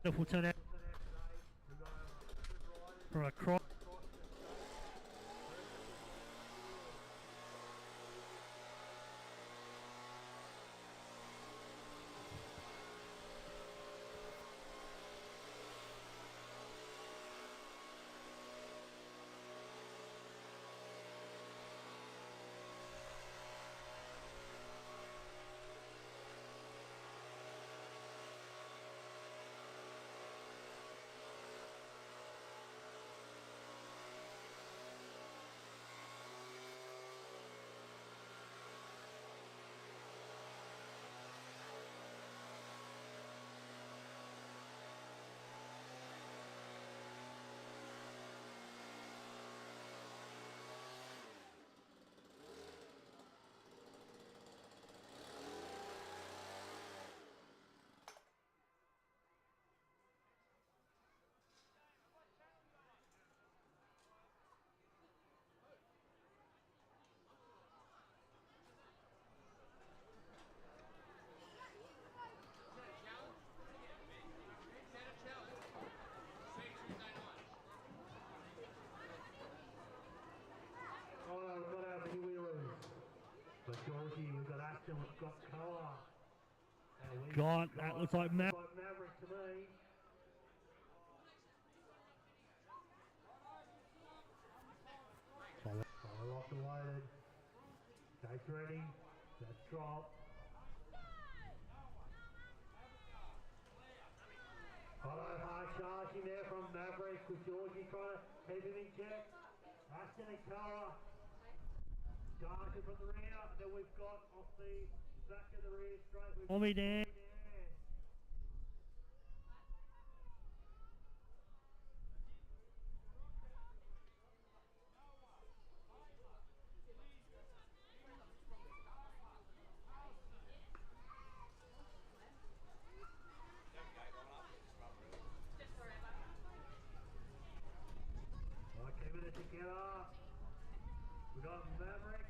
Beautiful turnout from across. Oh, we've got our mini-wheelers. But Georgie, we've got Ashton, we've got Koa. God, that looks like Maverick to me. Follow locked and loaded. Gates ready. Let's drop. Follow hard charging there from Maverick with Georgie trying to keep him in check. Ashton and Koa. Charging from the rear, and then we've got off the back of the rear straight with Tommy Dan. Keeping it together. We've got Maverick.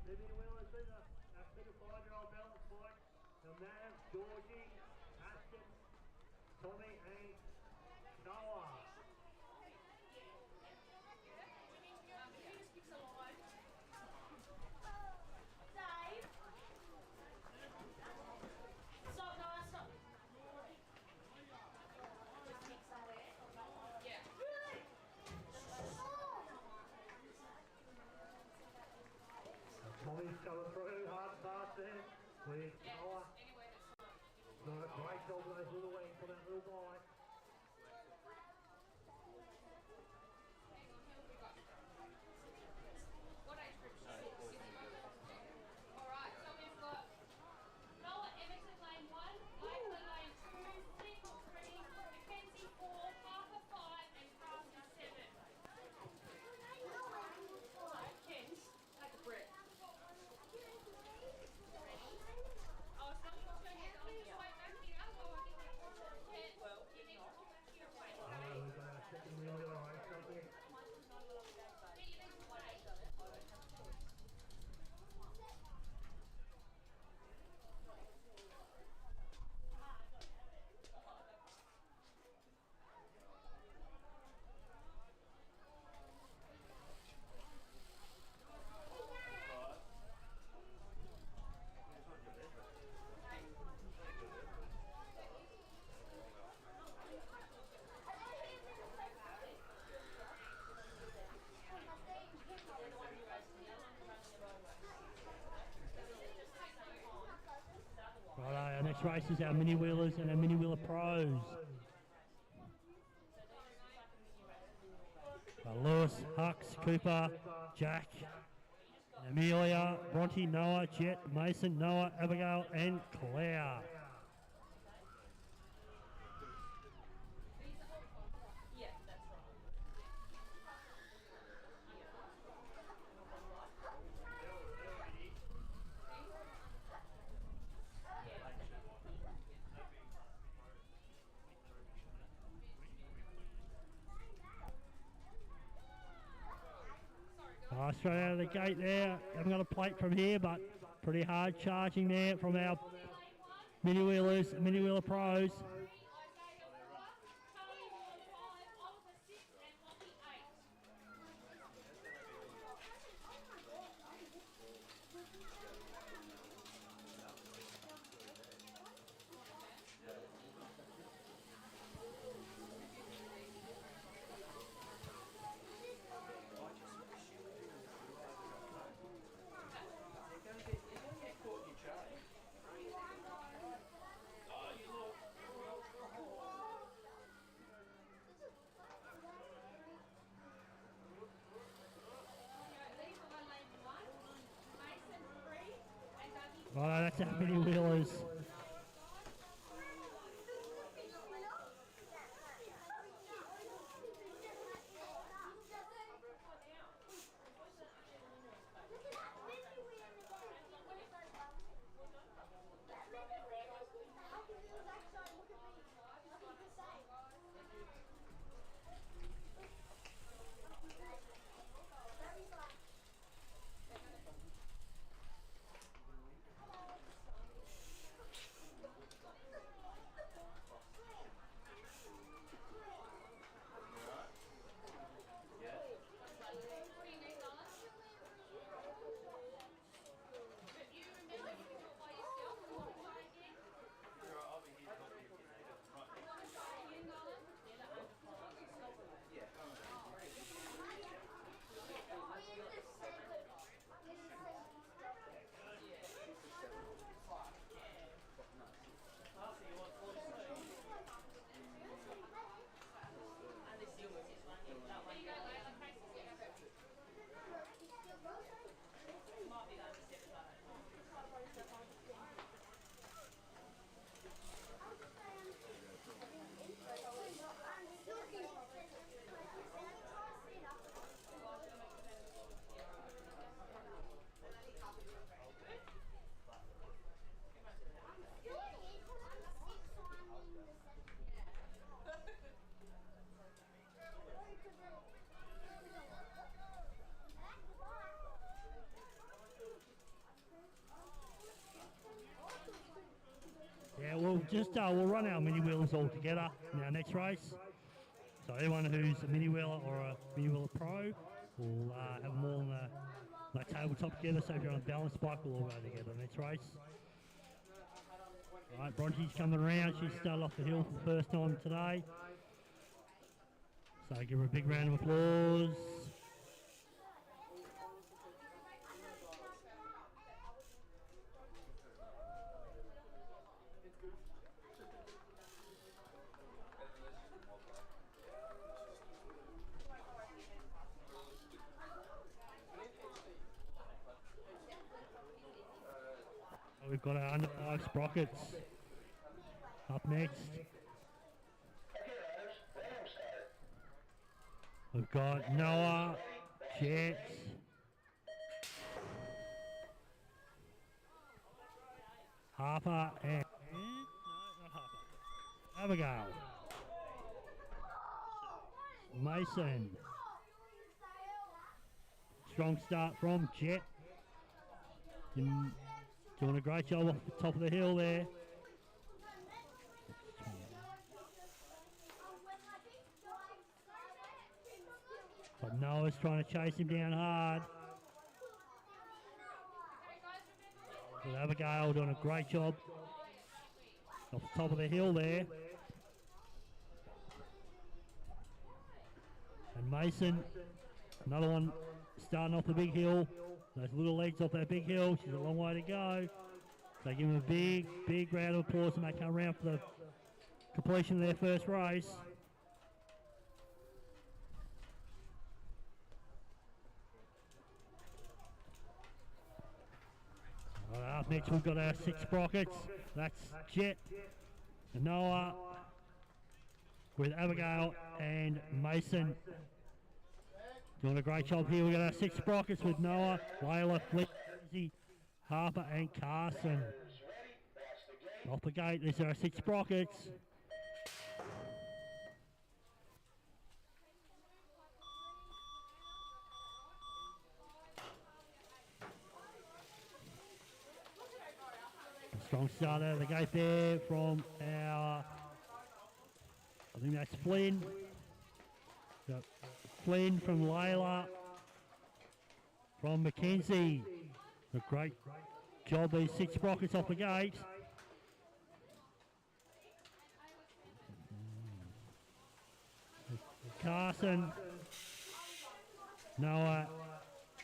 They've been well as a 5-year-old balance bike. So Mav, Georgie, Ashton, Tommy and Noah. Dave. Stop, Noah, stop. Just mix that in. Yeah. Really? Tommy's coming through, hard pass there with Noah. Anyway, that's fine. No, great job with those little wings for that little bike. What age group? Alright, so we've got Noah Everton lane 1, Michael lane 2, Nicole 3, Mackenzie 4, Parker 5, and Crafty 7. Alright, Kens, take a breath. Oh, so I'm just going to get on this way back here while I get that water. Ken, well, you need to come back here. Wait. We've got our second wheel in our race up there. Yeah, you need to wait. Right, our next race is our mini wheelers and our mini wheeler pros. Lewis, Hux, Cooper, Jack, Amelia, Bronte, Noah, Jet, Mason, Noah, Abigail, and Claire. Yeah, that's right. Straight out of the gate there. Haven't got a plate from here, but pretty hard charging there from our Mini Wheelers, Mini Wheeler Pros. Isaiah 4, Charlie Ward 5, Oliver 6, and Lockie 8. These are one lane 1, Mason 3, and Dougie 4. Right, that's our Mini Wheelers. What do you need, darling? But you remember you can do it by yourself. You want to try again? I'll be here to help you if you need it. Right. You want to try again, darling? There you go, Layla. Casey's here. Yeah, we'll run our Mini Wheelers all together in our next race. So anyone who's a Mini Wheeler or a Mini Wheeler Pro will have them all on the tabletop together. So if you're on a balance bike, we'll all go together next race. Right, Bronte's coming around. She started off the hill for the first time today. So give her a big round of applause. We've got our under 5 sprockets up next. We've got Noah, Jets, Harper, and no, not Harper, Abigail, Mason. Strong start from Jet. Doing a great job off the top of the hill there. But Noah's trying to chase him down hard. With Abigail doing a great job off the top of the hill there. And Mason, another one starting off the big hill. Those little legs off that big hill. She's a long way to go. So give them a big round of applause and they come around for the completion of their first race. Right, up next we've got our 6 sprockets. That's Jet, Noah, with Abigail and Mason. Doing a great job here. We've got our 6 sprockets with Noah, Layla, Lindsay, Harper and Carson. Off the gate, these are our 6 sprockets. Strong start out of the gate there from our, I think that's Flynn. Yep. Flynn from Layla, from Mackenzie. A great job, these 6 sprockets off the gate. Carson, Noah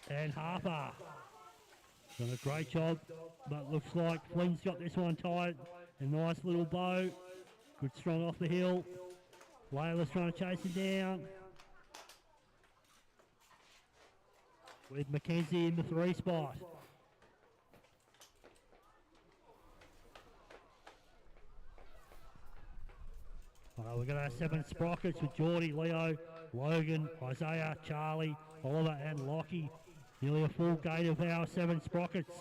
and Harper. Done a great job, but looks like Flynn's got this one tied. A nice little bow. Good strong off the hill. Layla's trying to chase him down. With Mackenzie in the 3 spot. We're going to have 7 sprockets with Geordie, Leo, Logan, Isaiah, Charlie, Oliver and Lockie. Nearly a full gate of our 7 sprockets.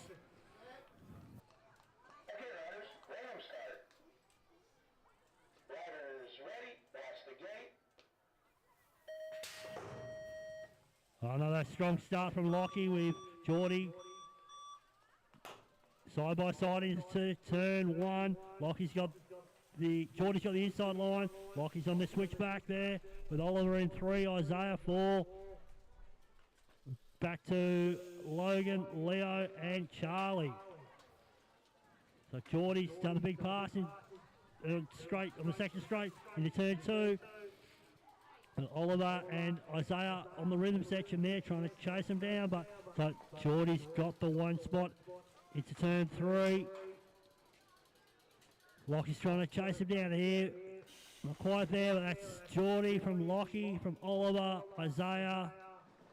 Okay, riders, let them start. Riders ready, that's the gate. Another strong start from Lockie with Geordie. Side by side into turn 1. Geordie's got the inside line. Lockie's on the switchback there with Oliver in 3, Isaiah 4. Back to Logan, Leo and Charlie. So Geordie's done a big pass in straight on the second straight into turn 2. And Oliver and Isaiah on the rhythm section there trying to chase him down, but so Geordie's got the 1 spot into turn 3. Lockie's trying to chase him down here. Not quite there, but that's Geordie from Lockie, from Oliver, Isaiah,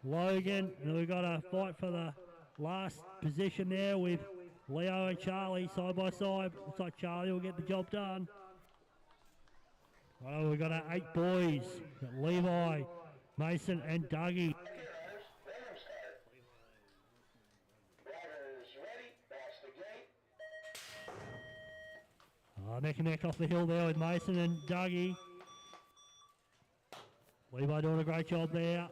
Logan. And we've got a fight for the last position there with Leo and Charlie side by side. Looks like Charlie will get the job done. Well, we've got our 8 boys. We've got Levi, Mason and Dougie. Okay, riders, let them start. Riders ready, that's the gate. Neck and neck off the hill there with Mason and Dougie. Levi doing a great job there.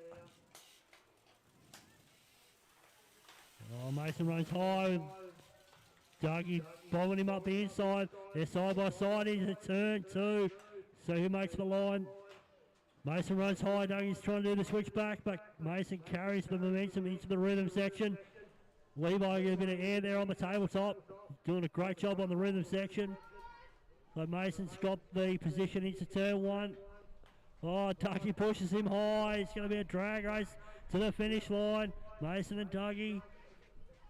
Mason runs high with Dougie bombing him up the inside. They're side by side into turn 2. So who makes the line? Mason runs high. Dougie's trying to do the switchback, but Mason carries the momentum into the rhythm section. Levi gets a bit of air there on the tabletop. Doing a great job on the rhythm section. So Mason's got the position into turn 1. Oh, Dougie pushes him high. It's going to be a drag race to the finish line. Mason and Dougie.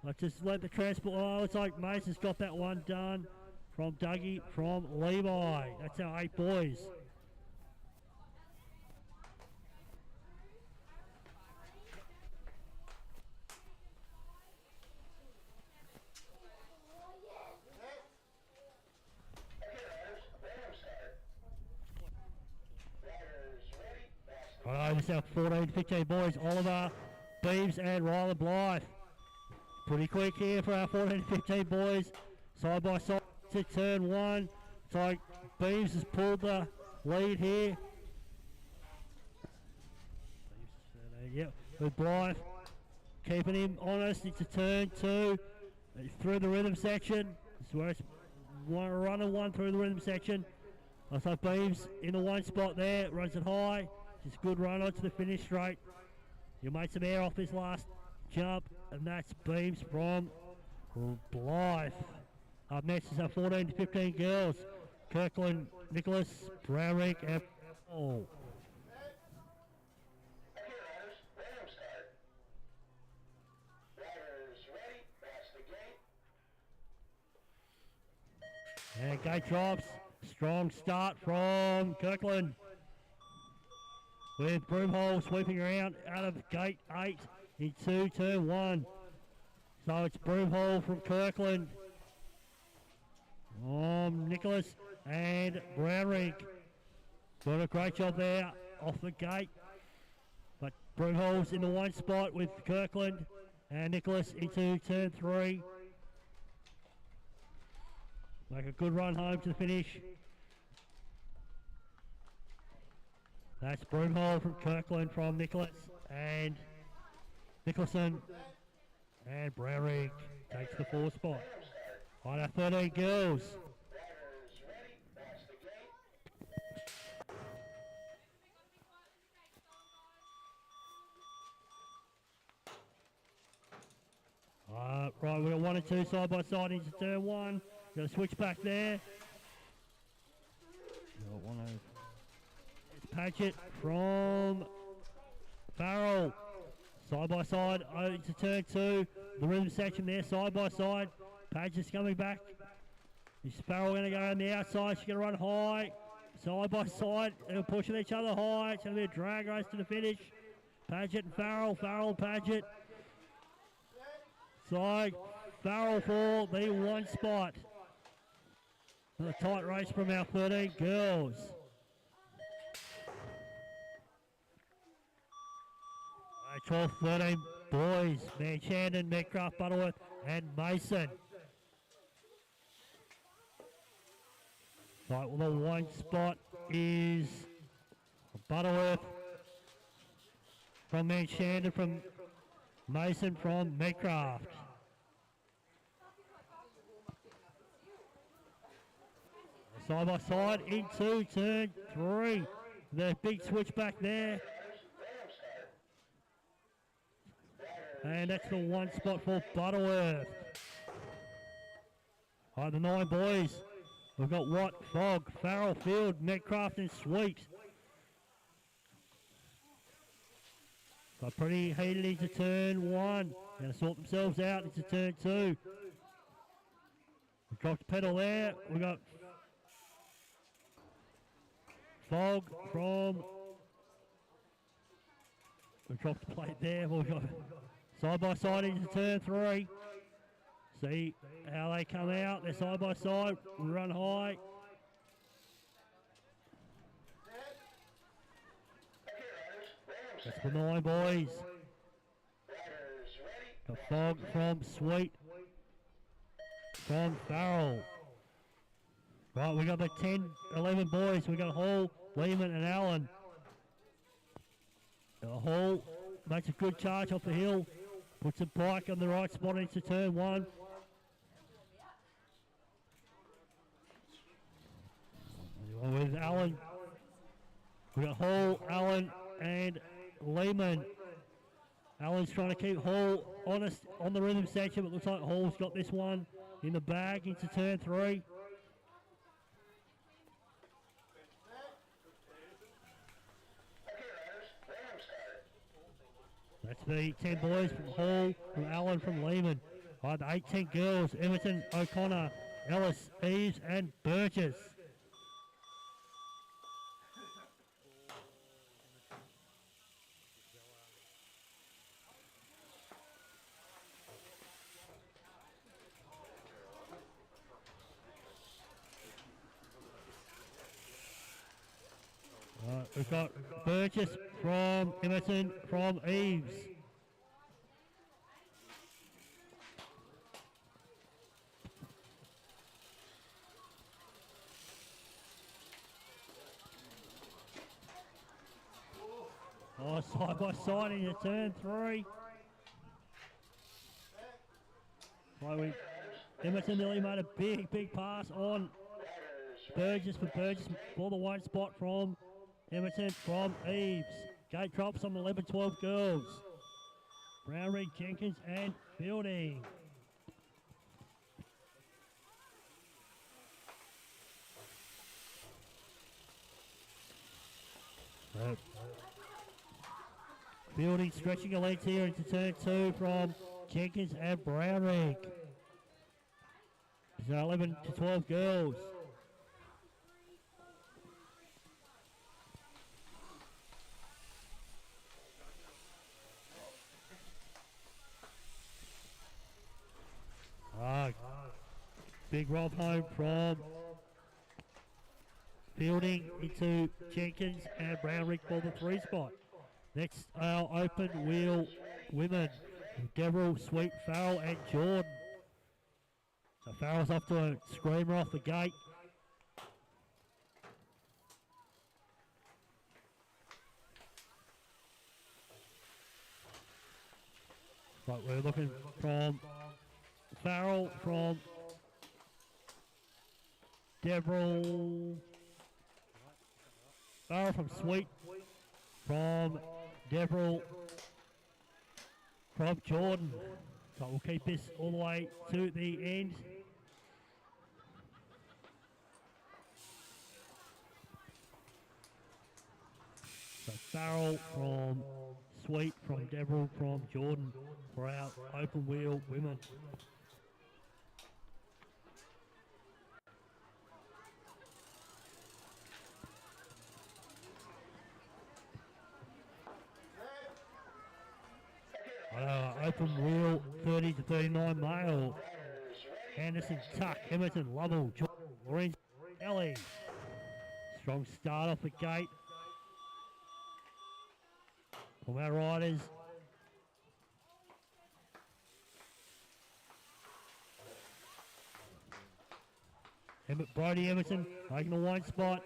I just let the transport. Oh, it's like Mason's got that one done from Dougie, from Levi. That's our 8 boys. Right, this is our 14, 15 boys. Oliver, Beeves and Rylan Blythe. Pretty quick here for our 14, 15 boys. Side by side to turn 1. So Beeves has pulled the lead here. Yep, with Blythe keeping him honest into turn 2. Through the rhythm section. This is where it's running 1 through the rhythm section. Looks like Beeves in the 1 spot there. Runs it high. Just good run on to the finish straight. He'll make some air off this last jump, and that's Beams from Blythe. Up next is our 14 to 15 girls. Kirkland, Nicholas, Brownrigg, and Paul. Okay, riders, let them start. Riders ready, that's the gate. And gate drops. Strong start from Kirkland. With Broomhole sweeping around out of gate 8 into turn 1. So it's Broomhole from Kirkland. Nicholas and Brownrigg. Doing a great job there off the gate. But Broomhole's in the 1 spot with Kirkland and Nicholas into turn 3. Make a good run home to the finish. That's Broomhole from Kirkland from Nicholas and Nicholson. And Brownrigg takes the 4 spot. On our 13 girls. Riders ready. Watch the gate. Right, we've got 1 and 2 side by side into turn 1. Got to switch back there. Got one over. It's Paget from Farrell. Side by side into turn 2. The rhythm section there, side by side. Paget's coming back. Is Farrell going to go on the outside? She's going to run high. Side by side. They're pushing each other high. It's going to be a drag race to the finish. Paget and Farrell. Farrell and Paget. Side. Farrell for the 1 spot. A tight race from our 13 girls. 12, 13 boys. Man Shandon, Metcalf, Butterworth, and Mason. Right, well, the 1 spot is Butterworth from Man Shandon, from Mason from Metcalf. Side by side into turn 3. The big switch back there. And that's the 1 spot for Butterworth. All right, the 9 boys. We've got Watt, Fogg, Farrell, Field, Metcalf, and Sweet. Got pretty heated into turn 1. Going to sort themselves out into turn 2. We dropped the pedal there. We got Fogg from. We dropped the plate there. We've got side by side into turn 3. See how they come out. They're side by side. We run high. That's the 9 boys. Got Fogg from Sweet. From Farrell. Right, we got the 10, 11 boys. We got Hall, Lehman, and Allen. Hall makes a good charge off the hill. Puts the bike on the right spot into turn 1. With Allen. We got Hall, Allen, and Lehman. Allen's trying to keep Hall honest on the rhythm section, but looks like Hall's got this one in the bag into turn 3. That's the 10 boys from Hall, from Allen, from Lehman. All right, the 18 girls, Everton, O'Connor, Ellis, Eves, and Burgess. We've got Burgess from Emerson, from Eves. Oh, side by side into turn 3. Right, Emerson nearly made a big pass on Burgess for the 1 spot from Emerson from Eves. Gate drops on the 11-12 girls. Brown, Reed, Jenkins, and Fielding. Fielding stretching a lead here into turn 2 from Jenkins and Brownrigg. It's 11 to 12 girls. Big roll home from Fielding into Jenkins and Brownrigg for the 3 spot. Next, our open wheel women, Deverell, Sweet, Farrell, and Jordan. So Farrell's off to a screamer off the gate. Right, we're looking from Farrell, from Devril. Barrel from Sweet. From Devril. From Jordan. So we'll keep this all the way to the end. So Barrel from Sweet, from Devril, from Jordan for our open wheel women. Open wheel 30 to 39 male. Anderson, Tuck, Hamilton, Lovell, Jordan, Lorenz, Ellie. Strong start off the gate from our riders. Brody Emerson making the one spot.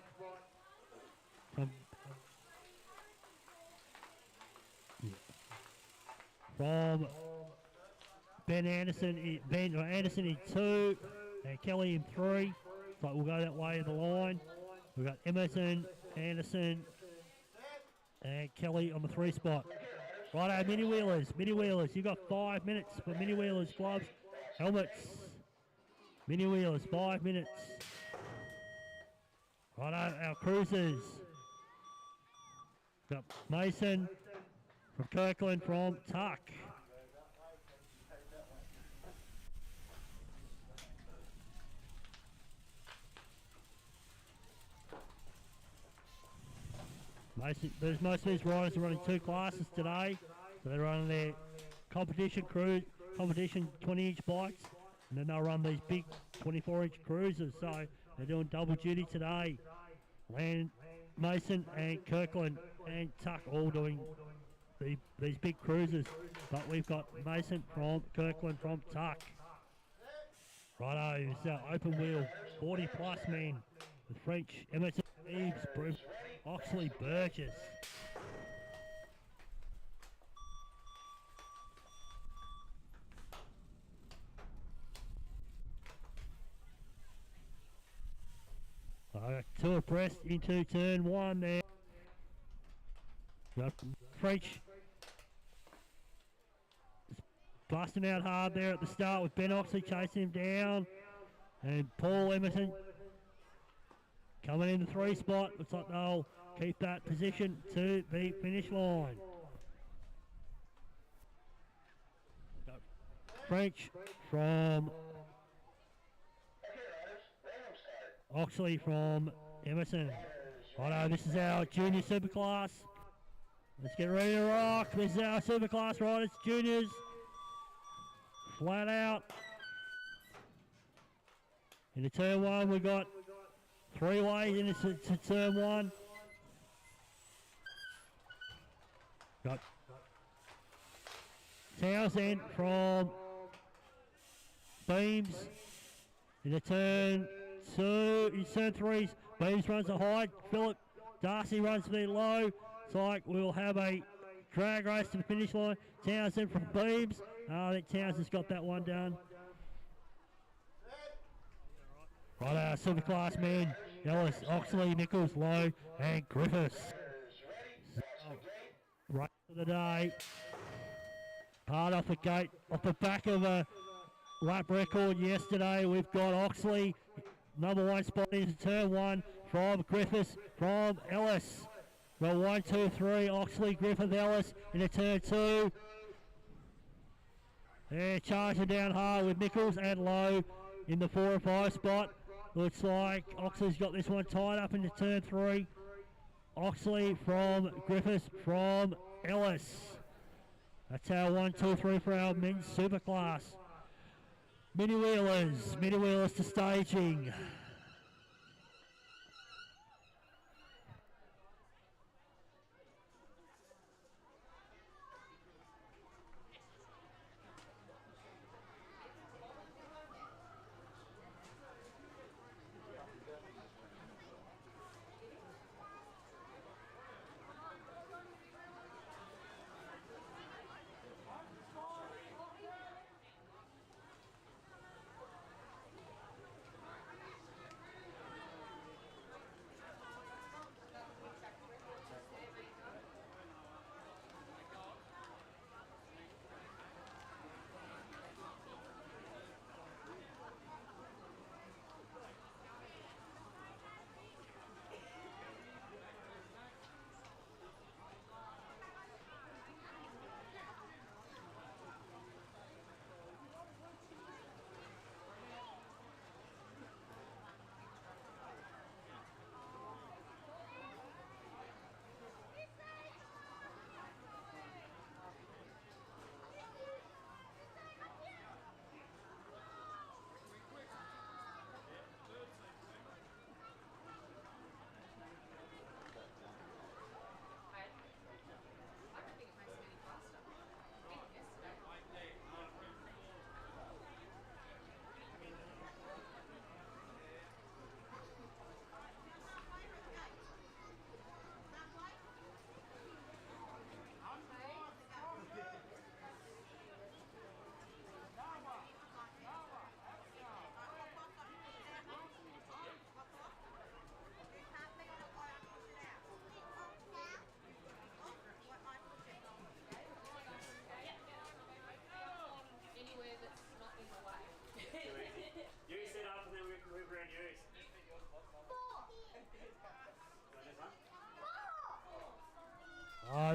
From Ben Anderson, Anderson in 2, and Kelly in 3. So we'll go that way of the line. We've got Emerson, Anderson, and Kelly on the 3 spot. Righto, mini wheelers. You've got 5 minutes for mini wheelers, gloves, helmets. Mini wheelers, 5 minutes. Righto, our cruisers. Got Mason from Kirkland from Tuck. Most of these riders are running 2 classes today. So they're running their competition 20-inch bikes, and then they'll run these big 24-inch cruisers. So they're doing double duty today. Mason and Kirkland and Tuck all doing these big cruisers, but we've got Mason from Kirkland from Tuck. Righto, it's our open wheel 40 plus man with French, Emerson, Eves, Bruce, Oxley, Burgess. So 2 abreast into turn 1 there. Got French busting out hard there at the start with Ben Oxley chasing him down, and Paul Emerson coming in the 3 spot. Looks like they'll keep that position to the finish line. French from Oxley from Emerson. Righto, this is our junior superclass. Let's get ready to rock. This is our superclass riders, juniors. Flat out. Into turn 1, we've got 3 ways into turn 1. Got Townsend from Beams into turn 2. In turn 3, Beams runs a high. Philip Darcy runs a bit low. It's like we'll have a drag race to the finish line. Townsend from Beams. I think Townsend's got that one done. Right, superclass man. Ellis, Oxley, Nichols, Lowe, and Griffiths. Right for the day. Hard off the gate, off the back of a lap record yesterday. We've got Oxley, number 1 spot into turn 1 from Griffiths, from Ellis. Well, 1, 2, 3, Oxley, Griffith, Ellis into turn 2. They're charging down hard with Nichols and Lowe in the 4 and 5 spot. Looks like Oxley's got this one tied up into turn 3. Oxley from Griffiths from Ellis. That's our 1, 2, 3 for our men's superclass. Mini wheelers to staging.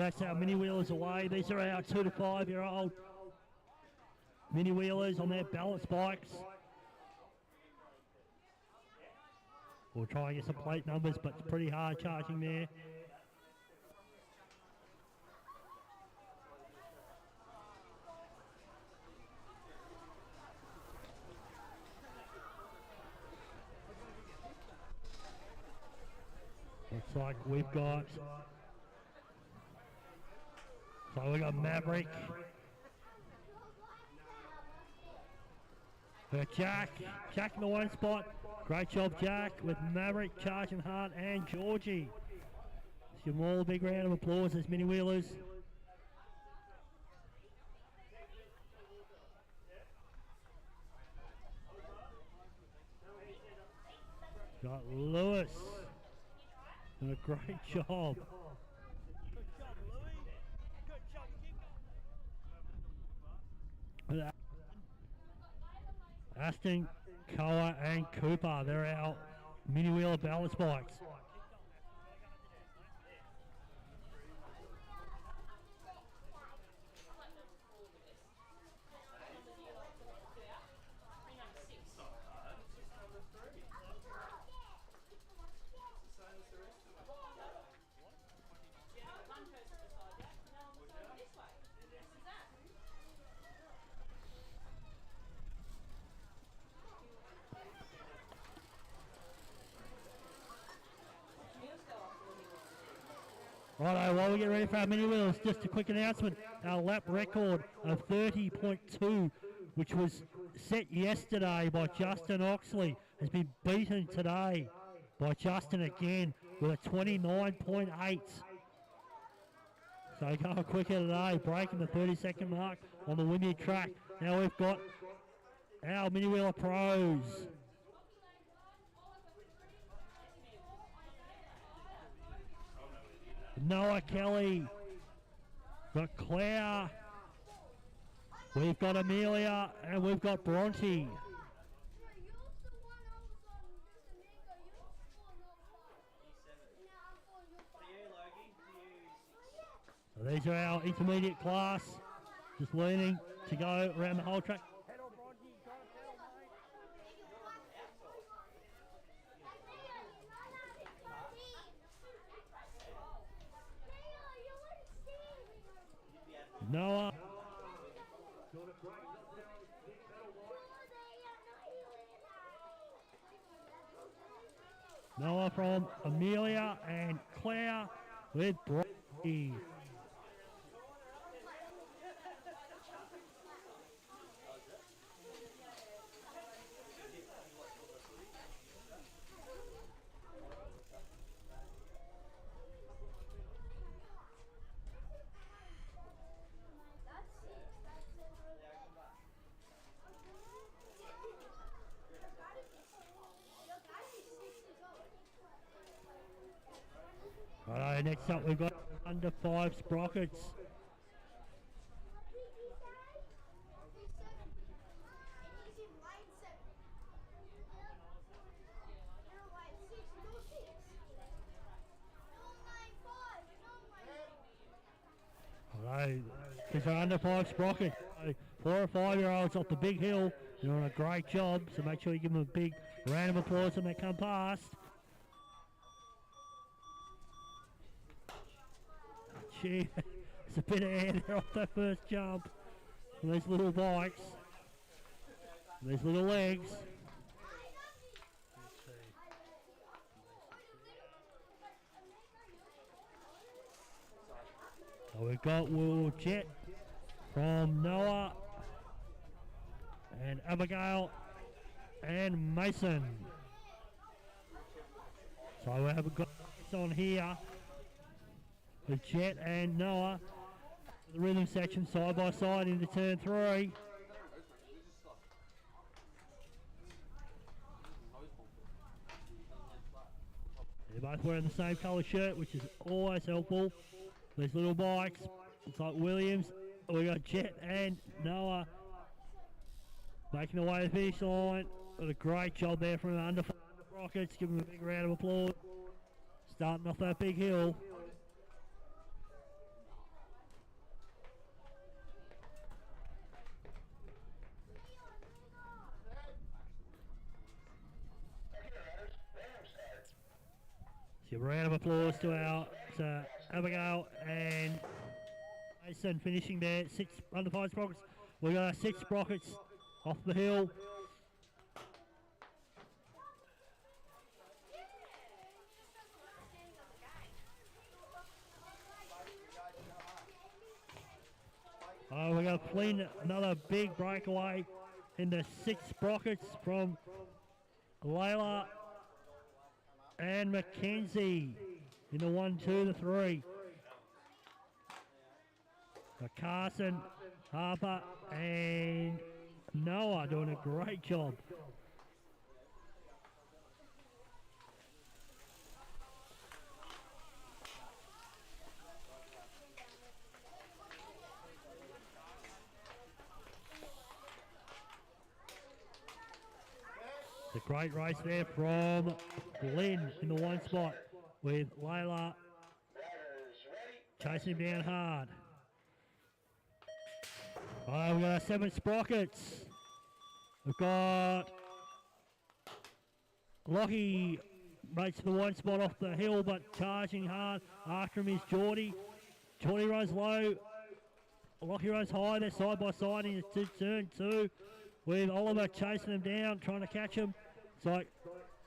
that's our mini wheelers away. These are our 2 to 5 year old mini wheelers on their balance bikes. We'll try and get some plate numbers, but it's pretty hard charging there. Looks like we've got Maverick. Jack in the one spot. Great job, Jack, with Maverick, charging hard, and Georgie. Let's give them all a big round of applause as mini wheelers. Got Lewis. Done a great job. Aston, Koa and Cooper, they're our mini wheeler balance bikes. Righto, while we get ready for our mini wheels, just a quick announcement. Our lap record of 30.2, which was set yesterday by Justin Oxley, has been beaten today by Justin again with a 29.8. So going quicker today, breaking the 30-second mark on the Wynyard track. Now we've got our mini wheeler pros. Noah Kelly, got Claire, we've got Amelia, and we've got Bronte. So these are our intermediate class, just learning to go around the whole track. Noah. Noah from Amelia and Claire with Brody. Alright, next up we've got under 5 sprockets. Alright, these are under 5 sprockets. 4 or 5 year olds off the big hill, they're doing a great job, so make sure you give them a big round of applause when they come past. Gee, it's a bit of air there off that first jump. And these little bikes, these little legs. So we've got Will Jet from Noah and Abigail and Mason. So we have got this on here. With Jet and Noah, the rhythm section side by side into turn 3. They're both wearing the same colour shirt, which is always helpful. These little bikes, it's like Williams. We got Jet and Noah making their way to the finish line. Got a great job there from the under 5 Rockets. Give them a big round of applause. Starting off that big hill. So a round of applause to Abigail and Mason finishing there. 6 under 5 sprockets. We got our 6 sprockets off the hill. Oh, we're going to clean another big breakaway in the 6 sprockets from Layla and Mackenzie in the 1, 2, the 3. Carson, Harper and Noah doing a great job. It's a great race there from Lynn in the 1 spot with Layla chasing him down hard. Oh, we've got our 7 sprockets. We've got Lockie makes the 1 spot off the hill, but charging hard. After him is Geordie. Geordie runs low. Lockie runs high. They're side by side in turn 2 with Oliver chasing him down, trying to catch him. It's like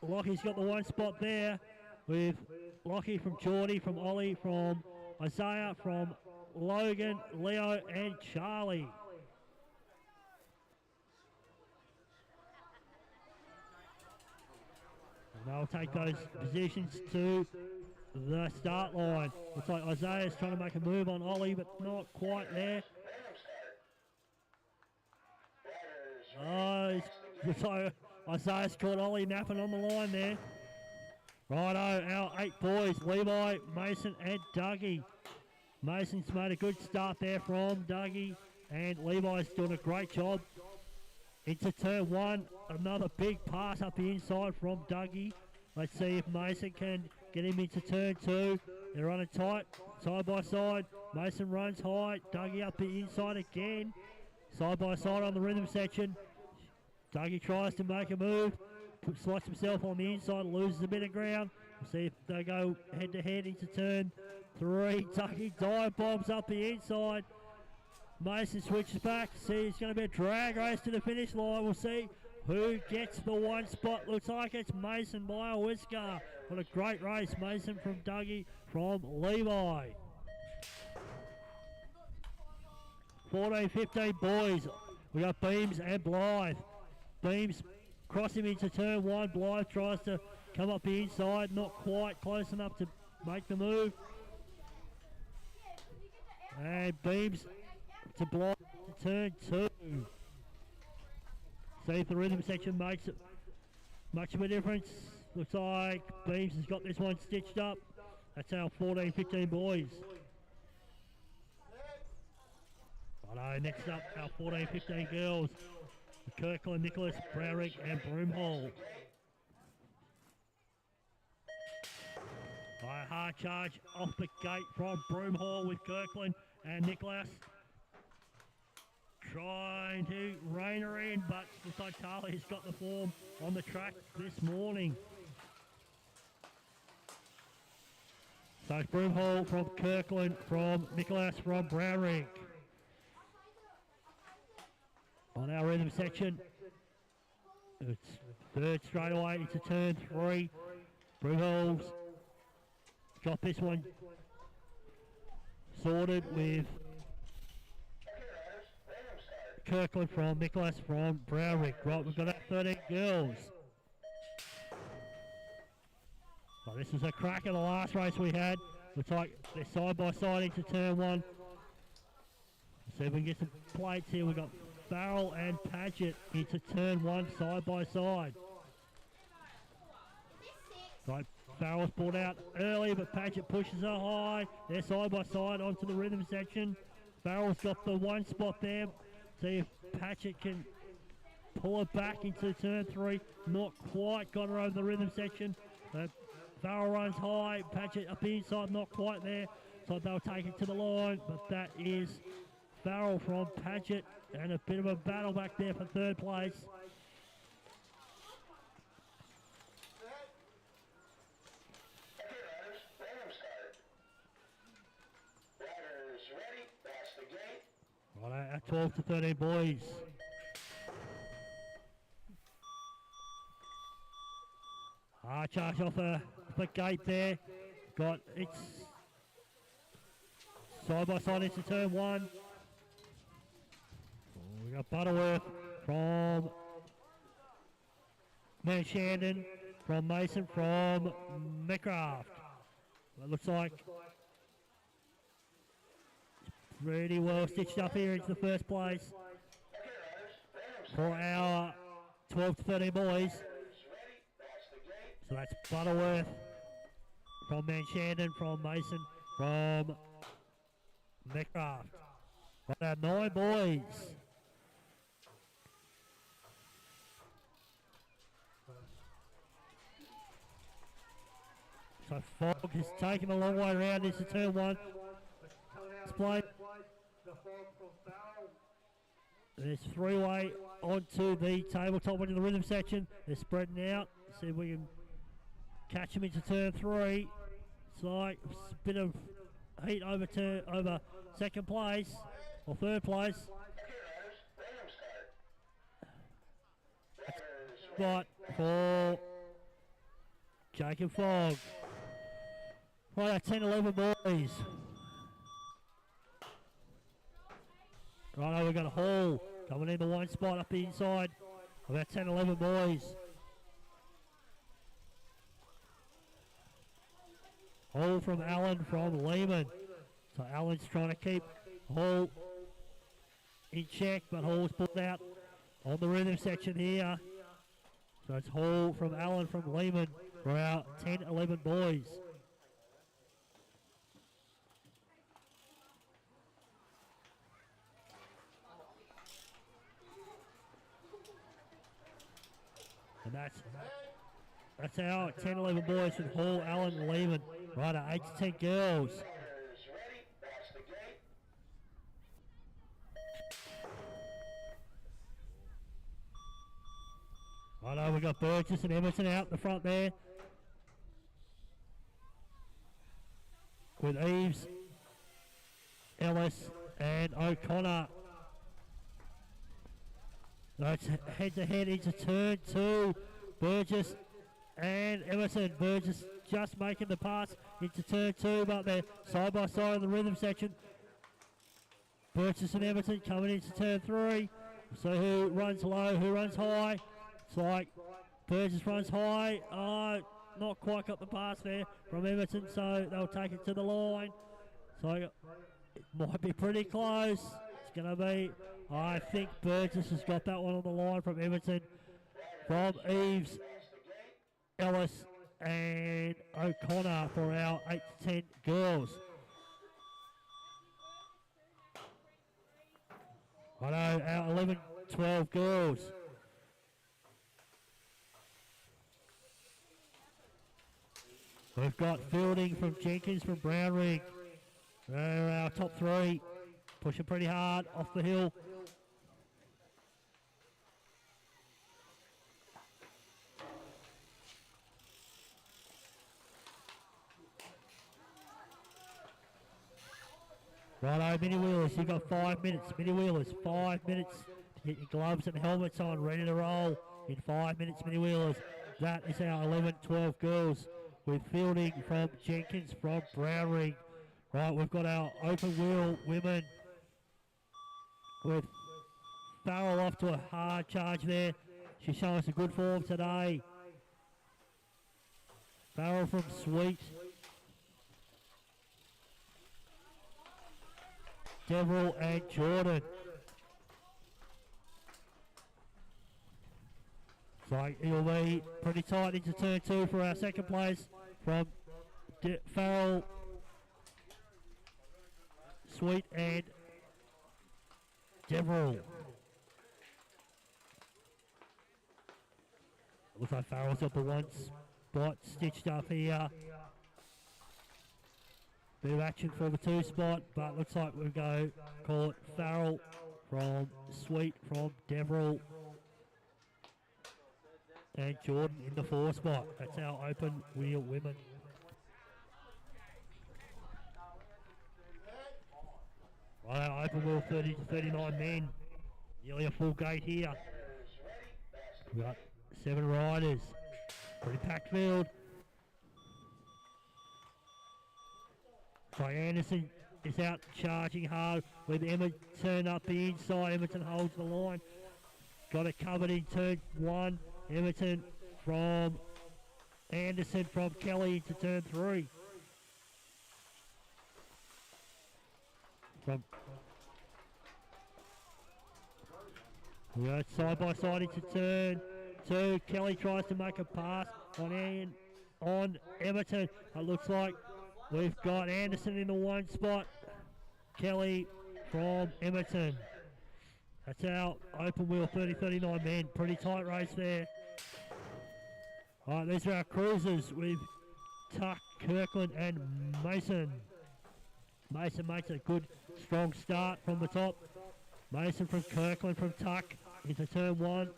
Lockie's got the 1 spot there with Lockie from Geordie, from Ollie, from Isaiah, from Logan, Leo and Charlie. And they'll take those positions to the start line. Looks like Isaiah's trying to make a move on Ollie, but not quite there. Oh, so Isaiah's caught Ollie napping on the line there. Righto, our 8 boys, Levi, Mason and Dougie. Mason's made a good start there from Dougie, and Levi's doing a great job. Into turn 1, another big pass up the inside from Dougie. Let's see if Mason can get him into turn 2. They're running tight, side by side. Mason runs high, Dougie up the inside again. Side by side on the rhythm section. Dougie tries to make a move, slots himself on the inside, loses a bit of ground. We'll see if they go head to head into turn 3. Dougie dive bombs up the inside. Mason switches back. See, it's going to be a drag race to the finish line. We'll see who gets the 1 spot. Looks like it's Mason by a whisker. What a great race. Mason from Dougie from Levi. 14-15 boys. We got Beams and Blythe. Beams cross him into turn 1. Blythe tries to come up the inside. Not quite close enough to make the move. And Beams to Blythe to turn 2. See if the rhythm section makes it much of a difference. Looks like Beams has got this one stitched up. That's our 14-15 boys. Righto, next up our 14-15 girls. Kirkland, Nicholas, Browrick and Broomhall. By a hard charge off the gate from Broomhall with Kirkland and Nicholas. Trying to rein her in, but looks like Charlie's got the form on the track this morning. So it's Broomhall from Kirkland, from Nicholas, from Browrick. On our rhythm section, it's 3rd straight away into turn 3. Broomhall's got this one sorted with Kirkland from Nicholas from Browrick. Right, we've got our 13 girls. Well, this was a crack in the last race we had. Looks like they're side by side into turn 1. See if we can get some plates here. We've got Farrell and Padgett into turn 1 side by side. Right, Farrell's pulled out early, but Padgett pushes her high. They're side by side onto the rhythm section. Farrell's got the 1 spot there. See if Padgett can pull her back into turn 3. Not quite got her over the rhythm section. Farrell runs high. Padgett up the inside, not quite there. So they'll take it to the line, but that is Farrell from Padgett. And a bit of a battle back there for 3rd place. Right, our 12 to 13 boys. Hard charge off the gate there. Got its side by side into turn one. We got Butterworth from Manshandon, from Mason, from McCraft. It looks like pretty well stitched up here into the first place for our 12 to 13 boys. So that's Butterworth from Manshandon, from Mason, from McCraft. Got our 9 boys. So Fogg has taken a long way around into turn one. Display. There's 3-way onto the tabletop into the rhythm section. They're spreading out. See if we can catch them into turn 3. It's like a bit of heat over second place or third place. Spot for Jacob Fogg. Right, 10-11 boys. Right, we've got a Hall coming in the one spot up the inside of our 10-11 boys. Hall from Allen from Lehman. So Allen's trying to keep Hall in check, but Hall's pulled out on the rhythm section here. So it's Hall from Allen from Lehman for our 10-11 boys. And that's our 10-11 boys with Hall, Allen, and Lehman. Right, our 8 to 10 girls. Righto, we've got Burgess and Emerson out the front there. With Eves, Ellis, and O'Connor. That's head to head into turn 2. Burgess and Emerson. Burgess just making the pass into turn 2, but they're side by side in the rhythm section. Burgess and Emerson coming into turn 3. So who runs low, who runs high? It's like Burgess runs high. Not quite got the pass there from Emerson, so they'll take it to the line. So it might be pretty close. It's going to be, I think Burgess has got that one on the line from Emerson, from Eves, Ellis, and O'Connor for our 8 to 10 girls. Righto, our 11-12 girls. We've got Fielding from Jenkins from Brownring. They're our top 3. Pushing pretty hard off the hill. Righto, mini wheelers, you've got 5 minutes. Mini wheelers, 5 minutes to get your gloves and helmets on, ready to roll in 5 minutes, mini wheelers. That is our 11-12 girls with Fielding from Jenkins from Brownring. Right, we've got our open wheel women with Farrell off to a hard charge there. She's showing us a good form today. Farrell from Sweet. Deverell and Jordan. So it'll be pretty tight into turn 2 for our second place from Farrell, Sweet and Deverell. Looks like Farrell's got the one spot stitched up here. Bit of action for the 2 spot, but looks like we'll go call it Farrell from Sweet from Deverell and Jordan in the 4 spot. That's our open wheel women. Right, our open wheel 30 to 39 men. Nearly a full gate here. We've got 7 riders. Pretty packed field. Ty Anderson is out charging hard with Edmonton up the inside. Edmonton holds the line. Got it covered in turn 1. Edmonton from Anderson from Kelly into turn 3. From we go side by side into turn 2. Kelly tries to make a pass on Edmonton. It looks like we've got Anderson in the 1 spot. Kelly from Edmonton. That's our open wheel 30-39 men. Pretty tight race there. Alright, these are our cruisers with Tuck, Kirkland and Mason. Mason makes a good strong start from the top. Mason from Kirkland from Tuck into turn 1.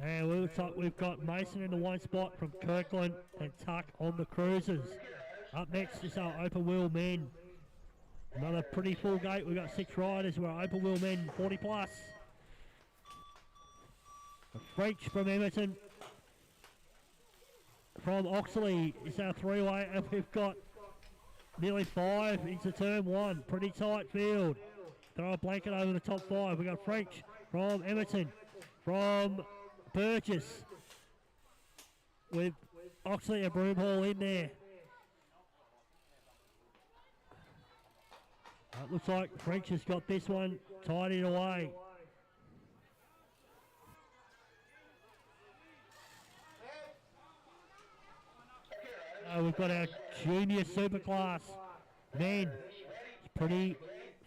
And we've got Mason in the 1 spot from Kirkland and Tuck on the cruisers. Up next is our open wheel men. Another pretty full gate. We've got 6 riders. We're open wheel men 40 plus. A French from Edmonton. From Oxley is our 3-way, and we've got nearly 5 into turn 1. Pretty tight field. Throw a blanket over the top 5. We've got French from Edmonton. From Burgess with Oxley and Broomhall in there. Looks like French has got this one tidied away. We've got our junior superclass men. It's pretty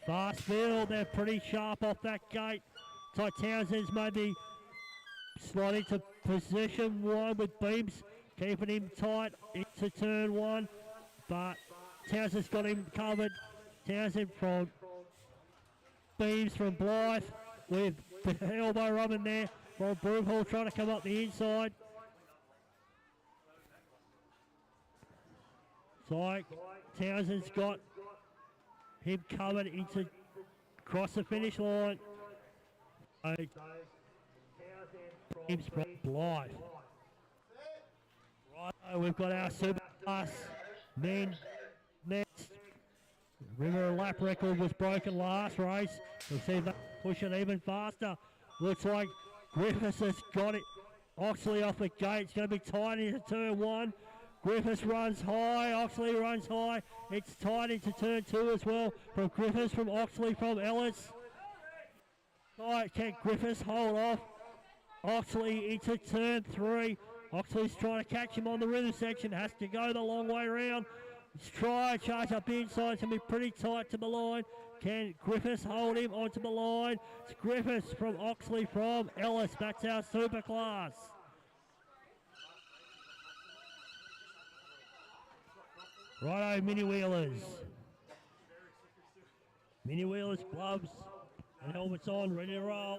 fast field. They're pretty sharp off that gate. Ty Townsend's maybe slide into position 1 with Beams, keeping him tight into turn 1, but Townsend's got him covered. Townsend from Beams from Blythe with elbow rubbing there from Broomhall trying to come up the inside. It's like Townsend's got him covered into cross the finish line. James from Blythe. Right, we've got our super class men next. River lap record was broken last race. We'll see if they push it even faster. Looks like Griffiths has got it. Oxley off the gate. It's going to be tight into turn 1. Griffiths runs high. Oxley runs high. It's tight into turn 2 as well. From Griffiths, from Oxley, from Ellis. Tight, can Griffiths hold off? Oxley into turn 3. Oxley's trying to catch him on the rhythm section. Has to go the long way round. Let's try and charge up inside. It's going to be pretty tight to the line. Can Griffiths hold him onto the line? It's Griffiths from Oxley from Ellis. That's our super class. Righto, mini wheelers. Mini wheelers, gloves, and helmets on, ready to roll.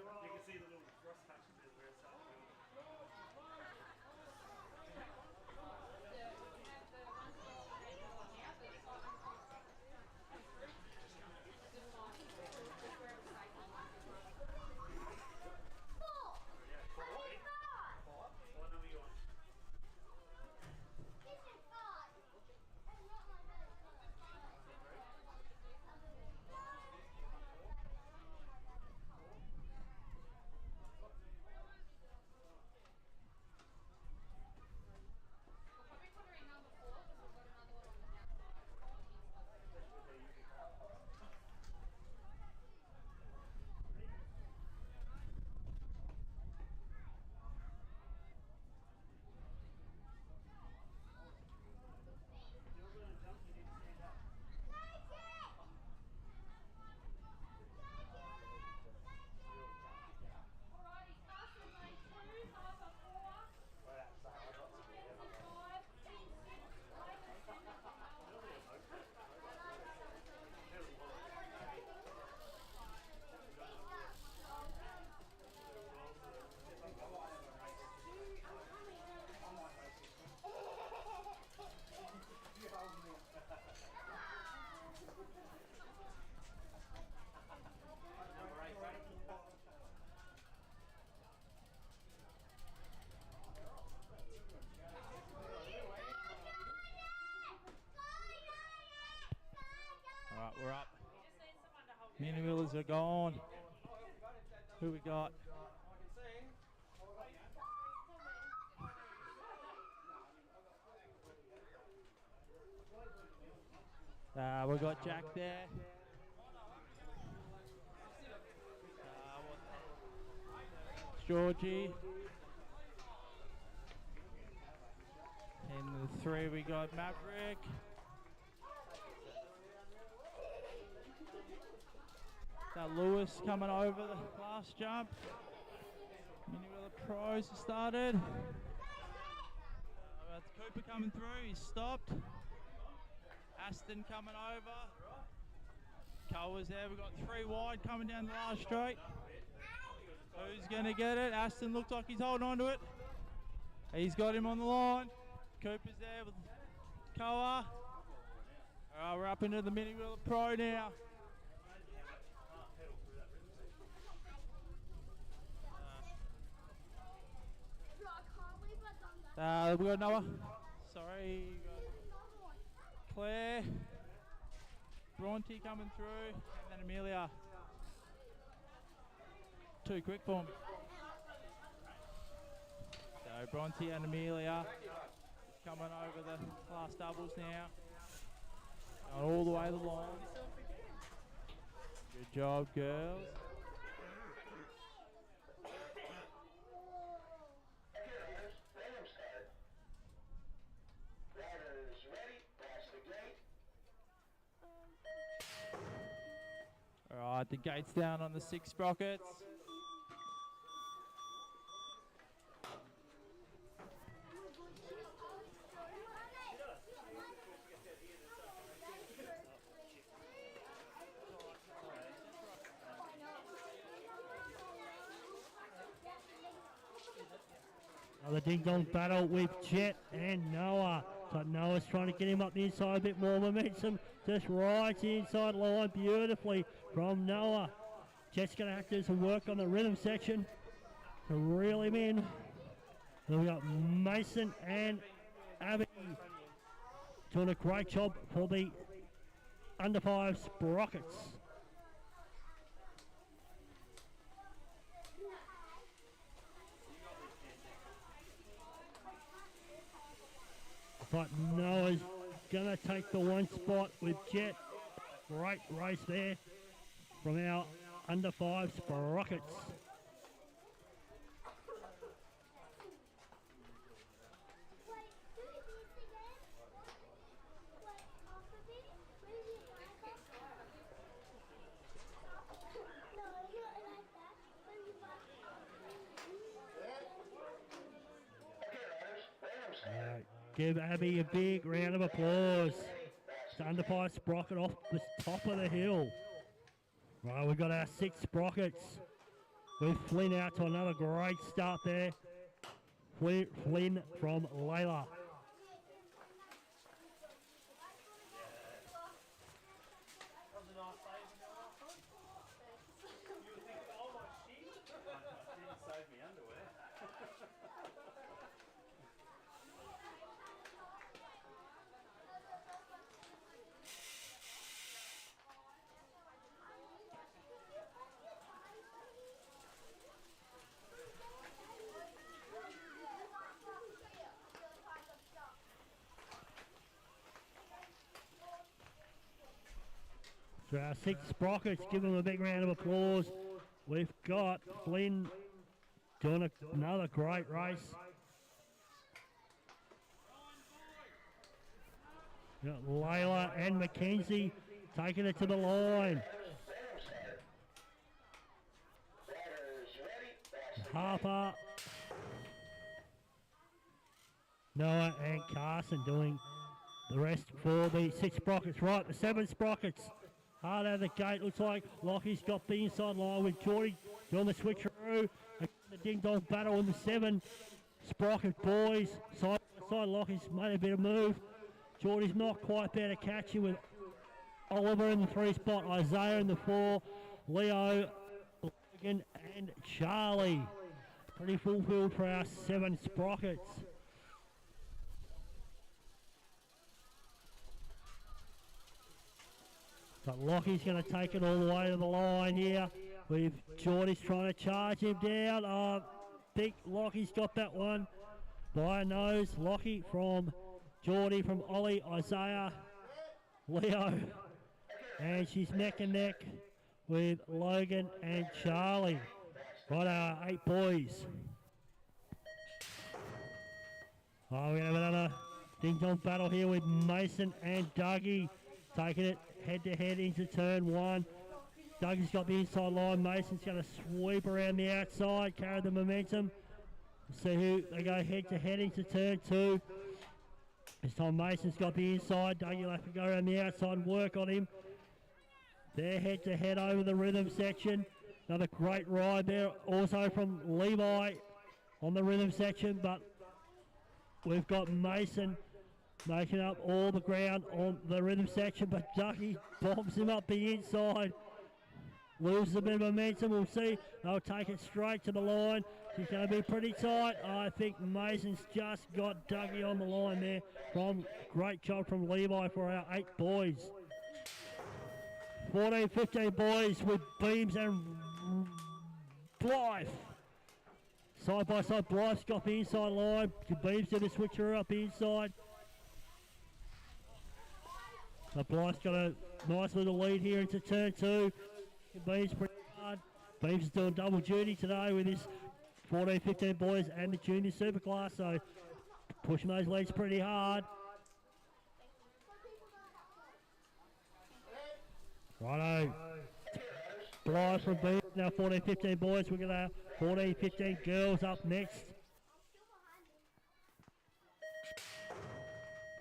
are gone. Who we got? We got Jack there. Georgie. In the 3 we got Maverick. That Lewis coming over the last jump. Mini Wheeler Pros started. That's Cooper coming through, he's stopped. Aston coming over. Coa's there, we've got 3 wide coming down the last straight. Who's going to get it? Aston looks like he's holding on to it. He's got him on the line. Cooper's there with Koa. We're up into the Mini Wheeler Pro now. We've got Noah. Sorry. Claire. Bronte coming through. And then Amelia. Too quick for me. So Bronte and Amelia coming over the last doubles now. Going all the way to the line. Good job, girls. Alright, the gate's down on the 6 sprockets. The ding dong battle with Jet and Noah. So Noah's trying to get him up the inside, a bit more momentum. Just rides the inside line beautifully from Noah. Jet's going to have to do some work on the rhythm section to reel him in. Then we got Mason and Abby doing a great job for the under 5 sprockets. But Noah's going to take the 1 spot with Jet. Great race there from our under 5 sprockets. Give Abby a big round of applause. It's under 5 sprocket off the top of the hill. Right, we've got our 6 sprockets. With Flynn out to another great start there. Flynn from Layla. So our 6 sprockets, give them a big round of applause. We've got Flynn doing another great race. We've got Layla and Mackenzie taking it to the line. Harper, Noah and Carson doing the rest for the 6 sprockets. Right, the 7 sprockets. Hard out of the gate, looks like Lockie's got the inside line with Geordie doing the switcheroo. And the ding dong battle in the 7 sprocket boys. Side by side, Lockie's made a bit of move. Geordie's not quite there to catch him with Oliver in the 3 spot, Isaiah in the 4, Leo, Logan and Charlie. Pretty full field for our 7 sprockets. But Lockie's going to take it all the way to the line here. With Geordie's trying to charge him down. I think Lockie's got that one by a nose. Lockie from Geordie, from Ollie, Isaiah, Leo. And she's neck and neck with Logan and Charlie. Right, 8 boys. Oh, we have another ding-dong battle here with Mason and Dougie. Taking it head-to-head into turn 1. Dougie's got the inside line. Mason's going to sweep around the outside, carry the momentum. See who they go head-to-head into turn 2. This time Mason's got the inside. Dougie will have to go around the outside and work on him. They're head-to-head over the rhythm section. Another great ride there, also from Levi on the rhythm section, but we've got Mason making up all the ground on the rhythm section, but Dougie bombs him up the inside. Loses a bit of momentum, we'll see. They'll take it straight to the line. She's going to be pretty tight. I think Mason's just got Dougie on the line there. Great job from Levi for our 8 boys. 14, 15 boys with Beams and Blythe. Side by side, Blythe's got the inside line. Beams did a switcher up the inside. So Blythe's got a nice little lead here into turn 2. Beams pretty hard. Beams is doing double duty today with his 14, 15 boys and the junior superclass, so pushing those leads pretty hard. Righto. Blythe from Beams, now 14, 15 boys. We're going to have 14, 15 girls up next.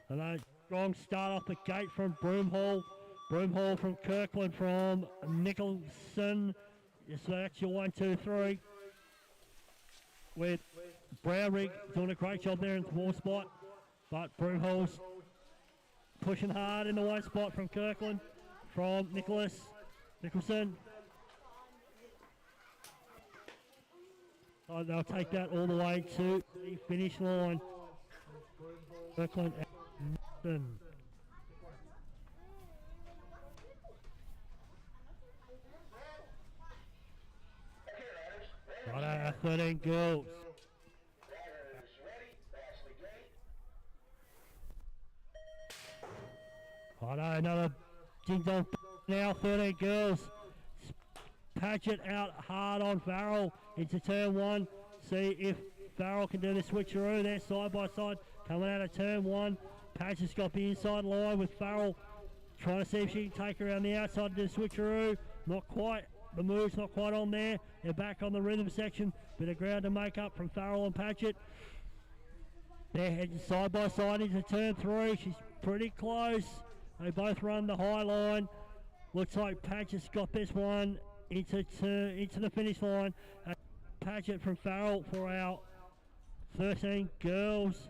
And a strong start off the gate from Broomhall. Broomhall from Kirkland, from Nicholson. So that's your 1, 2, 3. With Brownrigg doing a great job there in the 4 spot. But Broomhall's pushing hard in the 1 spot from Kirkland. From Nicholson. Oh, they'll take that all the way to the finish line. Kirkland and Nicholson. Right, 13 girls. Right, another ding dong now, 13 girls. Patchett out hard on Farrell into turn 1. See if Farrell can do the switcheroo there, side by side, coming out of turn 1. Patchett's got the inside line with Farrell, trying to see if she can take her around the outside to do the switcheroo. Not quite. The move's not quite on there. They're back on the rhythm section. Bit of ground to make up from Farrell and Patchett. They're heading side by side into turn 3. She's pretty close. They both run the high line. Looks like Patchett's got this one into the finish line. Patchett from Farrell for our 13 girls.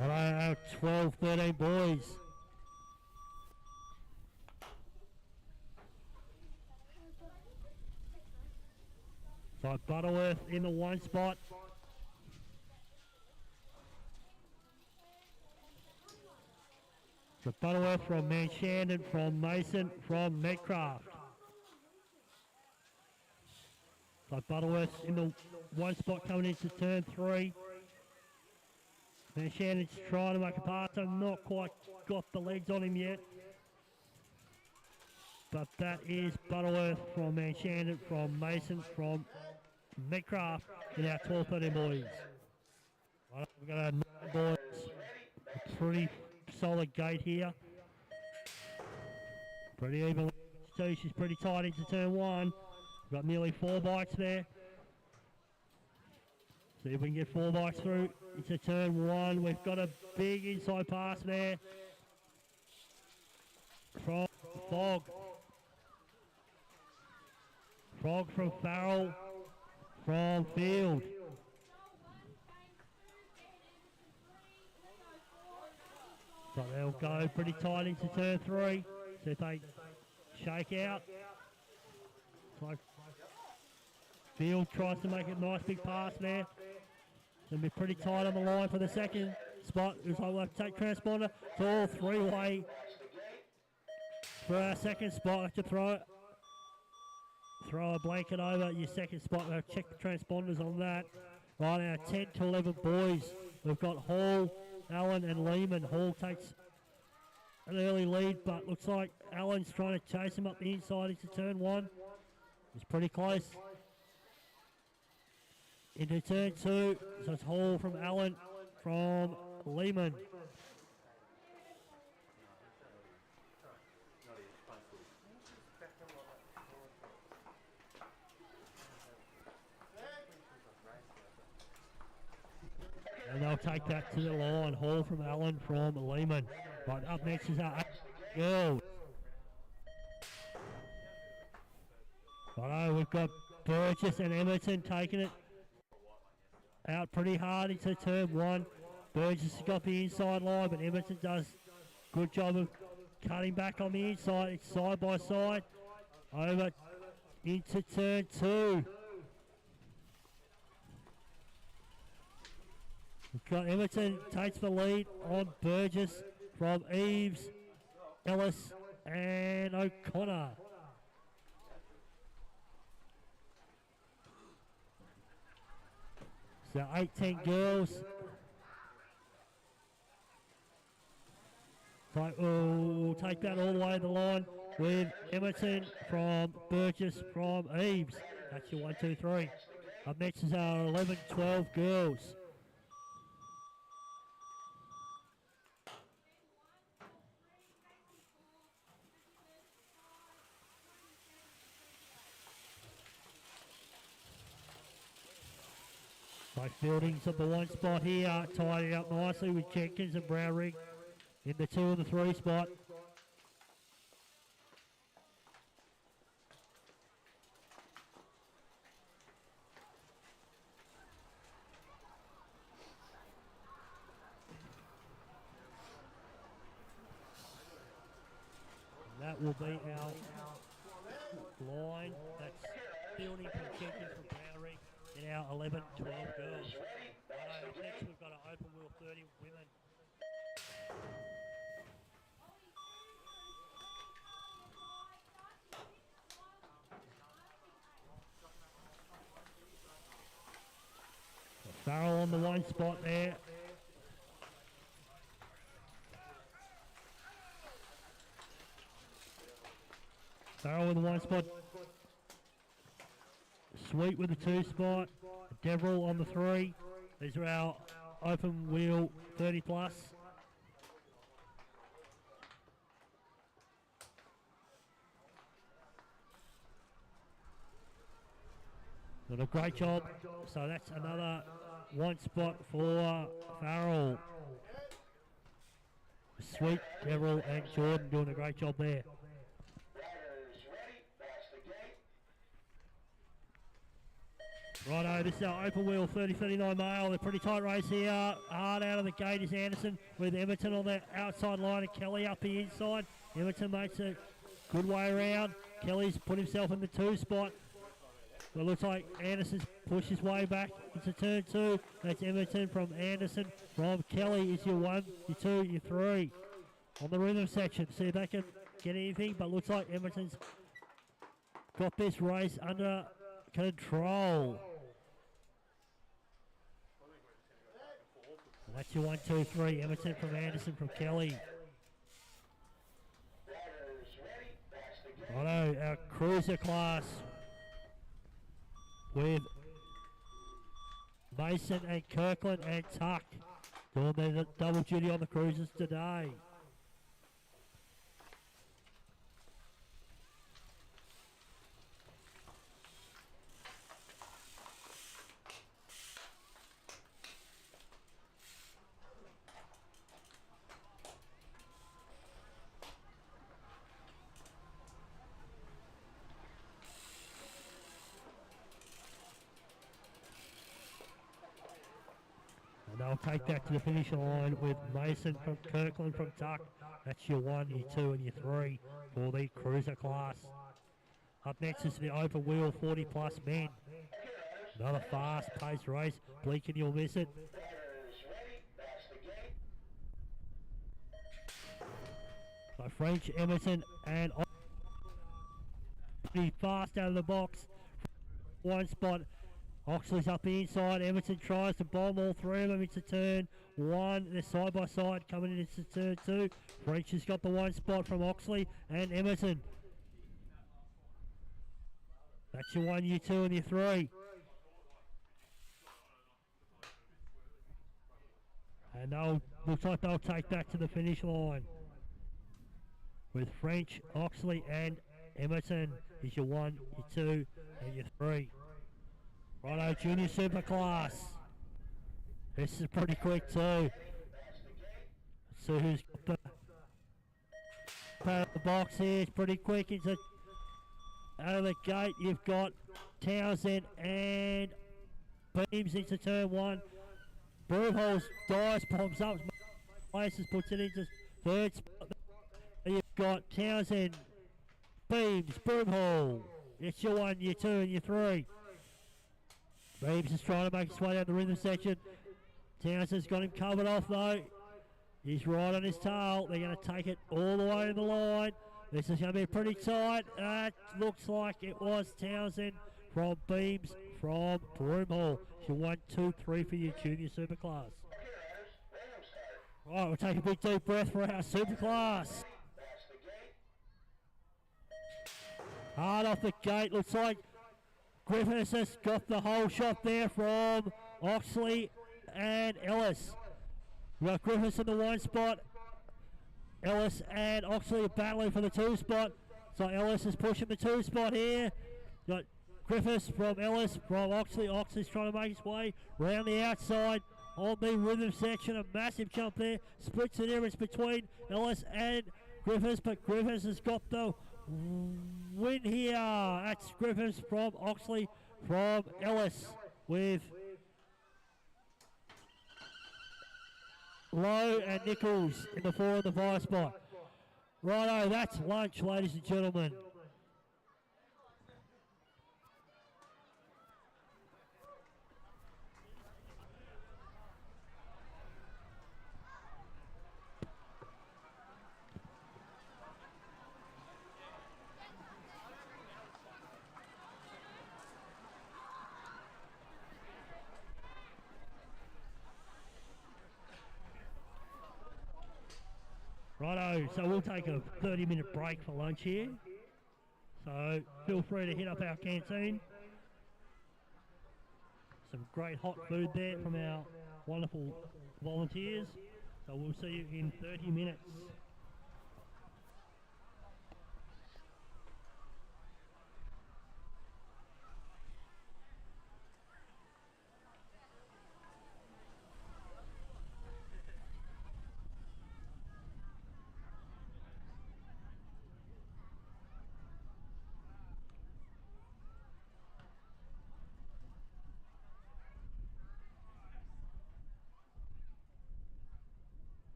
Our 12, 13 boys. So Butterworth in the 1 spot. So Butterworth from Manshandon, from Mason, from Medcraft. So Butterworth in the 1 spot coming into turn 3. Manshandon's trying to make a pass, so not quite got the legs on him yet. But that is Butterworth from Manshandon, from Mason, from Medcraft in our 12, 13 boys. Right, we've got our 9 boys. A pretty solid gate here. Pretty even. So she's pretty tight into turn 1. We've got nearly 4 bikes there. See if we can get 4 bikes through into turn 1. We've got a big inside pass there from Fogg. Fogg from Farrell, from Field. So they'll go pretty tight into turn 3. See if they shake out. So Field tries to make a nice big pass there. Going to be pretty tight on the line for the second spot. Looks like we'll have to take transponder. It's all three-way for our second spot. Have to throw a blanket over your second spot. We'll check the transponders on that. Right, our 10 to 11 boys. We've got Hall, Allen and Lehman. Hall takes an early lead, but looks like Allen's trying to chase him up the inside into turn one. It's pretty close. Into turn two, so it's Hall from Allen from Lehman. And they'll take that to the line. Hall from Allen from Lehman. Right, up next is our girls. Righto, we've got Burgess and Emerton taking it out pretty hard into turn one. Burgess has got the inside line, but Emerton does a good job of cutting back on the inside. It's side by side. Over into turn two. We've got Emerton takes the lead on Burgess from Eves, Ellis and O'Connor. So 8-10 girls. We'll take that all the way to the line with Emerton from Burgess from Eves. That's your 1, 2, 3. Up next is our 11-12 girls. Both Fieldings at the one spot here, tidying up nicely with Jenkins and Brownring in the 2 and the 3 spot. And that will be our line. That's Fielding from Jenkins from Brownring. In our 11-12 girls. Next we've got an open wheel 30 women. Farrell on the one spot there. Farrell with the one spot. Sweet with the 2 spot. Deverell on the 3. These are our open wheel 30 plus. Done a great job. So that's another 1 spot for Farrell. Sweet, Deverell and Jordan doing a great job there. Righto, this is our open wheel 30-39 male. They're pretty tight race here. Hard out of the gate is Anderson with Emerton on the outside line and Kelly up the inside. Emerton makes a good way around. Kelly's put himself in the 2 spot. It looks like Anderson's pushed his way back into turn 2. That's Emerton from Anderson. From Kelly is your 1, your 2, your 3. On the rhythm section, see if they can get anything, but looks like Emerton's got this race under control. And that's your 1, 2, 3. Emerton from Anderson from Kelly. Righto, our cruiser class with Mason and Kirkland and Tuck doing their double duty on the cruisers today. They'll take that to the finish line with Mason from Kirkland from Tuck. That's your 1, your 2 and your 3 for the cruiser class. Up next is the open wheel 40 plus men. Another fast-paced race. Blinking, you'll miss it. Runners ready, that's the gate. So French, Emerson, and pretty fast out of the box. One spot. Oxley's up the inside. Emerson tries to bomb all three of them into turn one. They're side by side coming into turn two. French has got the one spot from Oxley and Emerson. That's your one, your two, and your three. And looks like they'll take that to the finish line. With French, Oxley, and Emerson is your one, your two, and your three. Righto, junior super class. This is pretty quick too. Let's see who's got the box here. It's pretty quick. It's out of the gate. You've got Townsend and Beams into turn one. Broomhall's dice bombs up. Places puts it into third spot. You've got Townsend, Beams, Broomhall. It's your one, your two, and your three. Beams is trying to make his way down the rhythm section. Townsend's got him covered off though. He's right on his tail. They're going to take it all the way to the line. This is going to be pretty tight. That looks like it was Townsend from Beams from Broomhall. So 1, 2, 3 for your junior super class. Right, we'll take a big deep breath for our super class. Hard off the gate. Looks like Griffiths has got the whole shot there from Oxley and Ellis. We've got Griffiths in the one spot. Ellis and Oxley are battling for the two spot. So Ellis is pushing the two spot here. Got Griffiths from Ellis from Oxley. Oxley's trying to make his way round the outside on the rhythm section. A massive jump there. Splits the difference between Ellis and Griffiths, but Griffiths has got the win here. That's Griffiths from Oxley from Ellis with Lowe and Nichols in the 4 and the 5 spot. Righto, that's lunch, ladies and gentlemen. Righto, so we'll take a 30-minute break for lunch here. So feel free to hit up our canteen. Some great hot food there from our wonderful volunteers. So we'll see you in 30 minutes.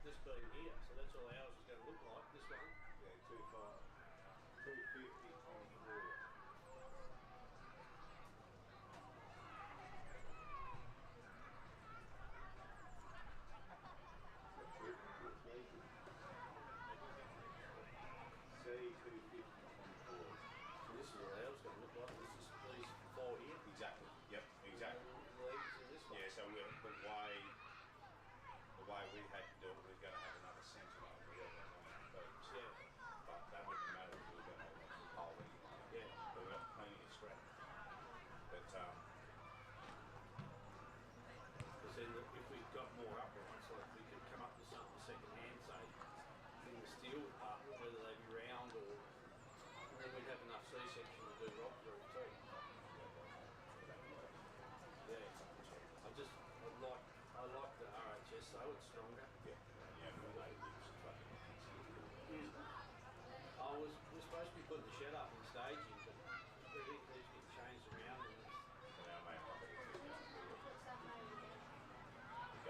this being here, so that's all ours is going to look like. This one. Yeah, 250, 24. And this is what ours is going to look like. This is these four here. Exactly. Yep. Exactly. The legs in this one. Yeah. So the way we had to do it, we were going to have another centre over here on our beams. Yeah. But that wouldn't matter if we were going to have a pole anyway. Yeah. But we've got plenty of scrap. But Because then if we've got more uprights, like we could come up with something second hand, say, in the steel department, whether they be round or. And then we'd have enough C-section to do rock through too. Yeah. I like the RHS though, it's stronger. yeah, We're supposed to be putting the shed up and staging, but everything keeps getting changed around and it's,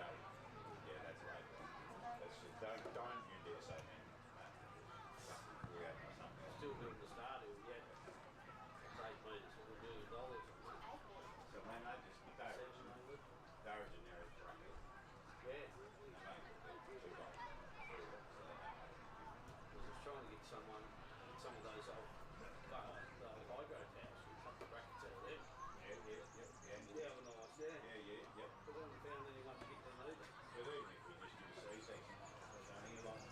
Yeah, that's right. That's just, don't you dare say man. Yeah, something. still building the starter. We had 8 metres for $1 million on that. So man, they just they're generic right here. Yeah. And they make it too long. I was trying to get some of those old hydro towers and cut the brackets out of them. Yeah, have a nice, yeah. Yeah. But we haven't found anyone to get them either. But even if we just do a C-section, there's only like,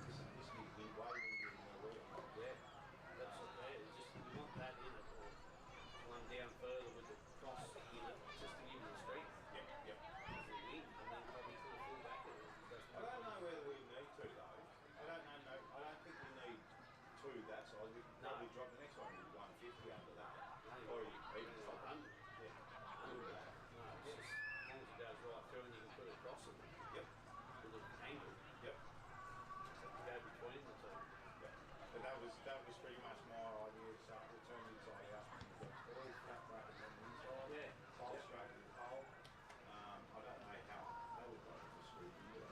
this needs to be way easier than where we are. Yeah, that's what they is. Just we want that in it or one down further with the cross in it, just to give you the strength. Yep. If we win, and then probably put a full back in it. I don't know whether we need to though. I don't think we need two that size. We can probably drop the next one with 150 under that. Or even 500. Yeah. No, it's just as long as it goes right through and you can put it across it Yep. with an angle Yep. to go between the two. Yep. But that was pretty much my idea. So we'll turn the inside out. We've got all flat brackets on the inside. Yeah. Pole straight to the pole. I don't know how they would like to screw you.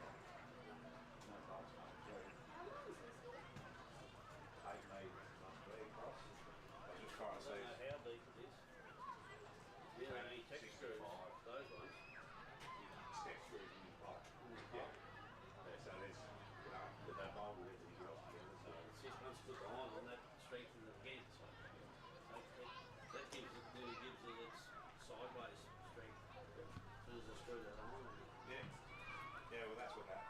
No bolts coming through. 8 metres must be across. I was just trying to I see. don't know how deep it is. Yeah, they only tech screws, 65. those ones. Step screws in the pole. Yeah. So there's, with that bowl with everything else together. So It's just once you put the iron on that, strengthens it again. So that really gives it its sideways strength. As soon as I screw that on. yeah, well that's what that.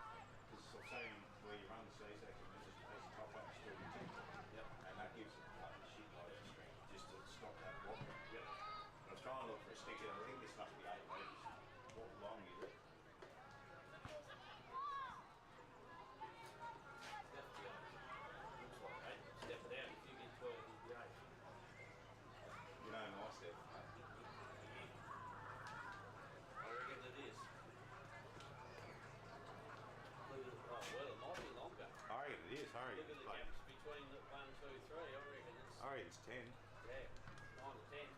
Because I'm saying where you run the C-section, there's a top up screw. Yep. And that gives it like a shitload of strength just to stop that wobbling. Yep. I was trying to look for a sticker. I think this must be 8 metres. What long is it? Looks like 8. Step it out. If you get 12, you'll be 8. You know my step. I reckon it is. Oh, well, it might be longer. I reckon it is. I Look at the gaps between the 1, 2, 3. I reckon it's, reckon it's 10. yeah, 9 to 10.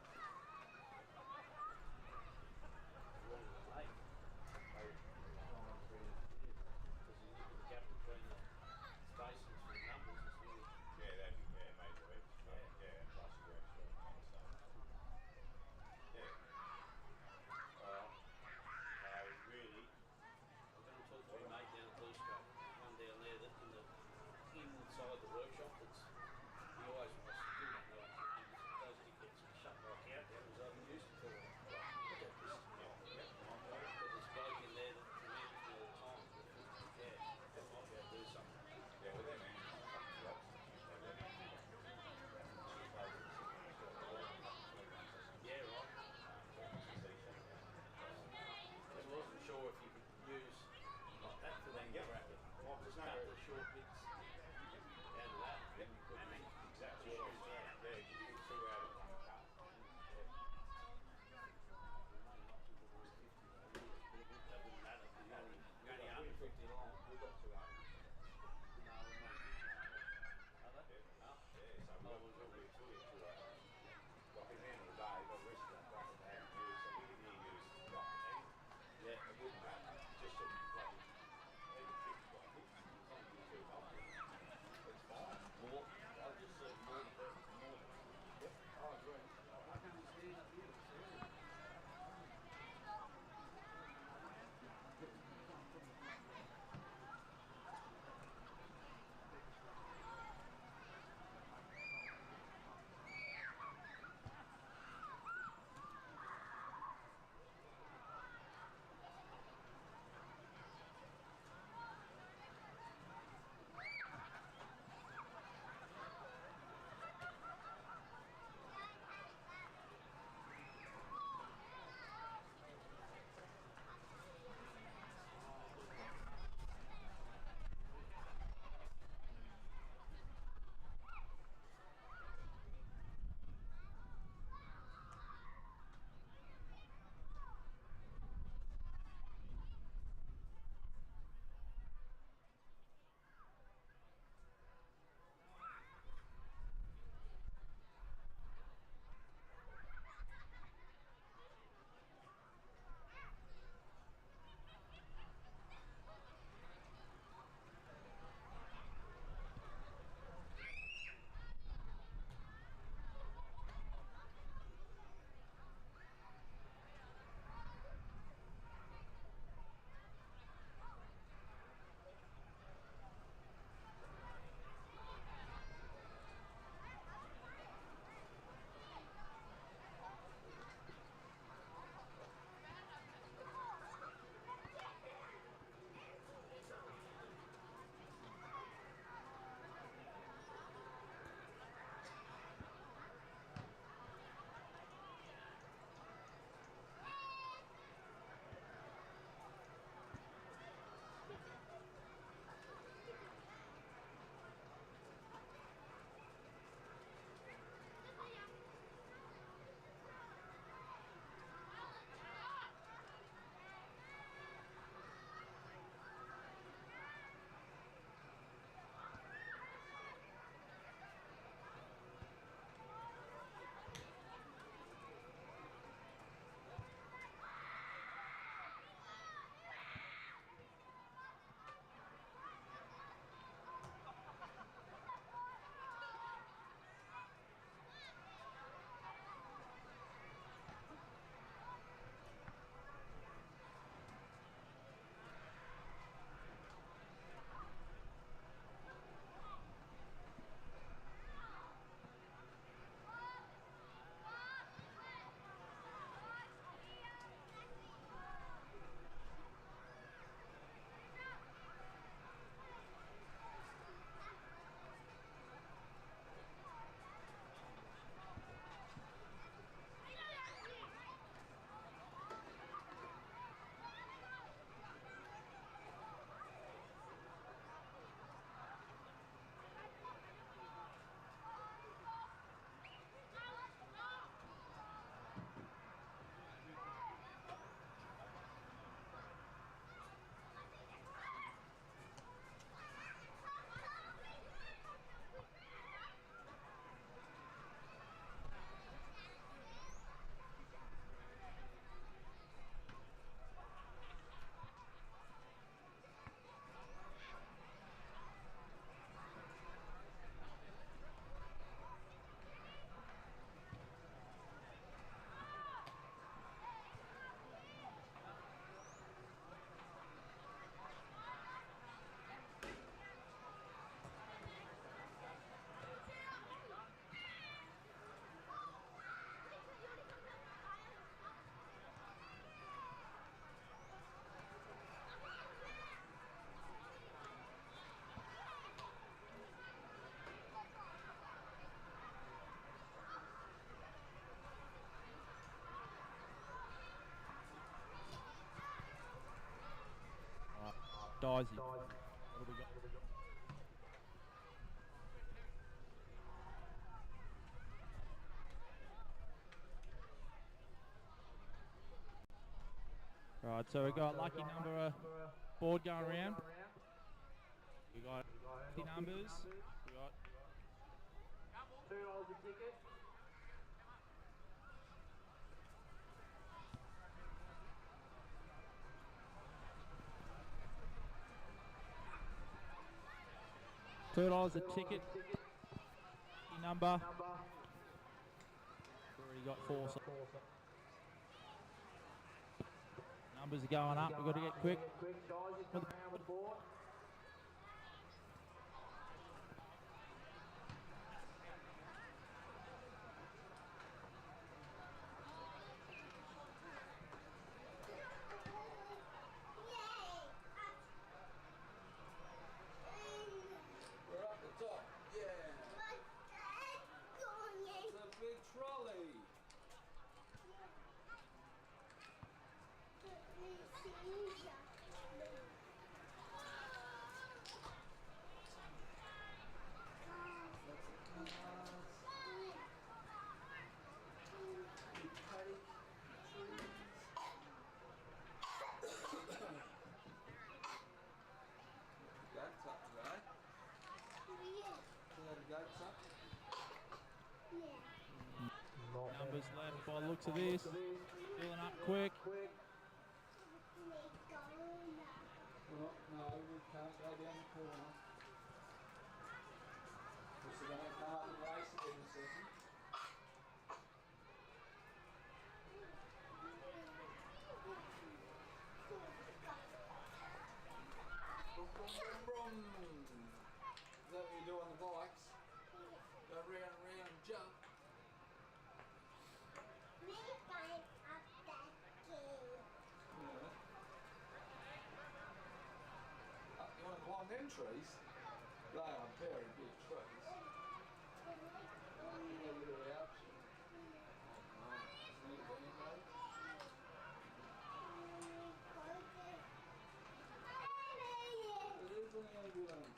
Dicey. What have we got? Right, so we got lucky number board going around. We got lucky numbers. We got $2 a ticket. $2 a ticket. Lucky number. Already got 4. So numbers are going up. We've got to get quick. Quick, guys, you come around the board. We're up the top. Yeah. It's a big trolley. Goats up today. See how the goats up? numbers left by the looks of this. Filling up quick. Well, no, we can't go down the corner. Because they're going to come up and race it in a second. Brum, brum, brum, brum. Is that what you do on the bikes? Go round and round and jump. You want to climb them trees? They are very big trees. A little ouch. Oh, no. Is there any It is an ambulance.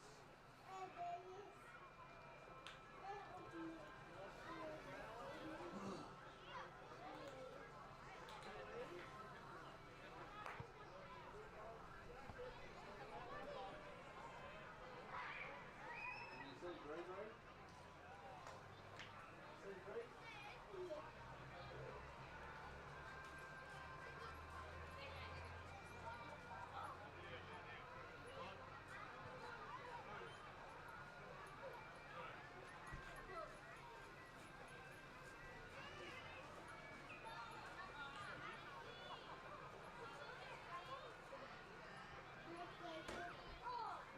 Can you see Gregory? See Greg?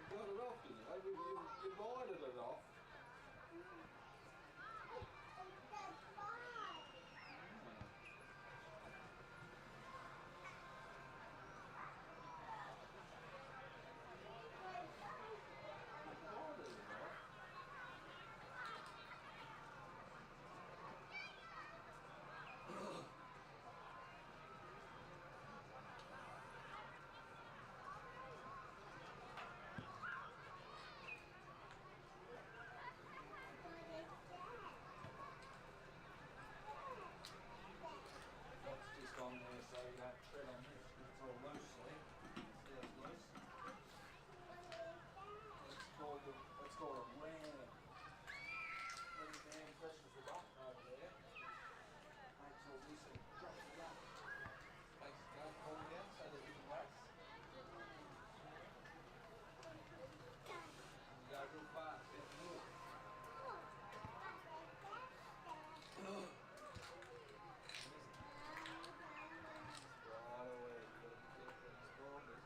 You got it off, didn't you? You minded it off. Minded it off. That's just on there so you don't tread on this. It's all loosely. See it's loose? That's called a ram. When the ram presses the button over there, makes all this and drops it up. Makes it go fall down so that you can race. And you go real fast, get the wheel. Right away, you gotta be careful of these boulders.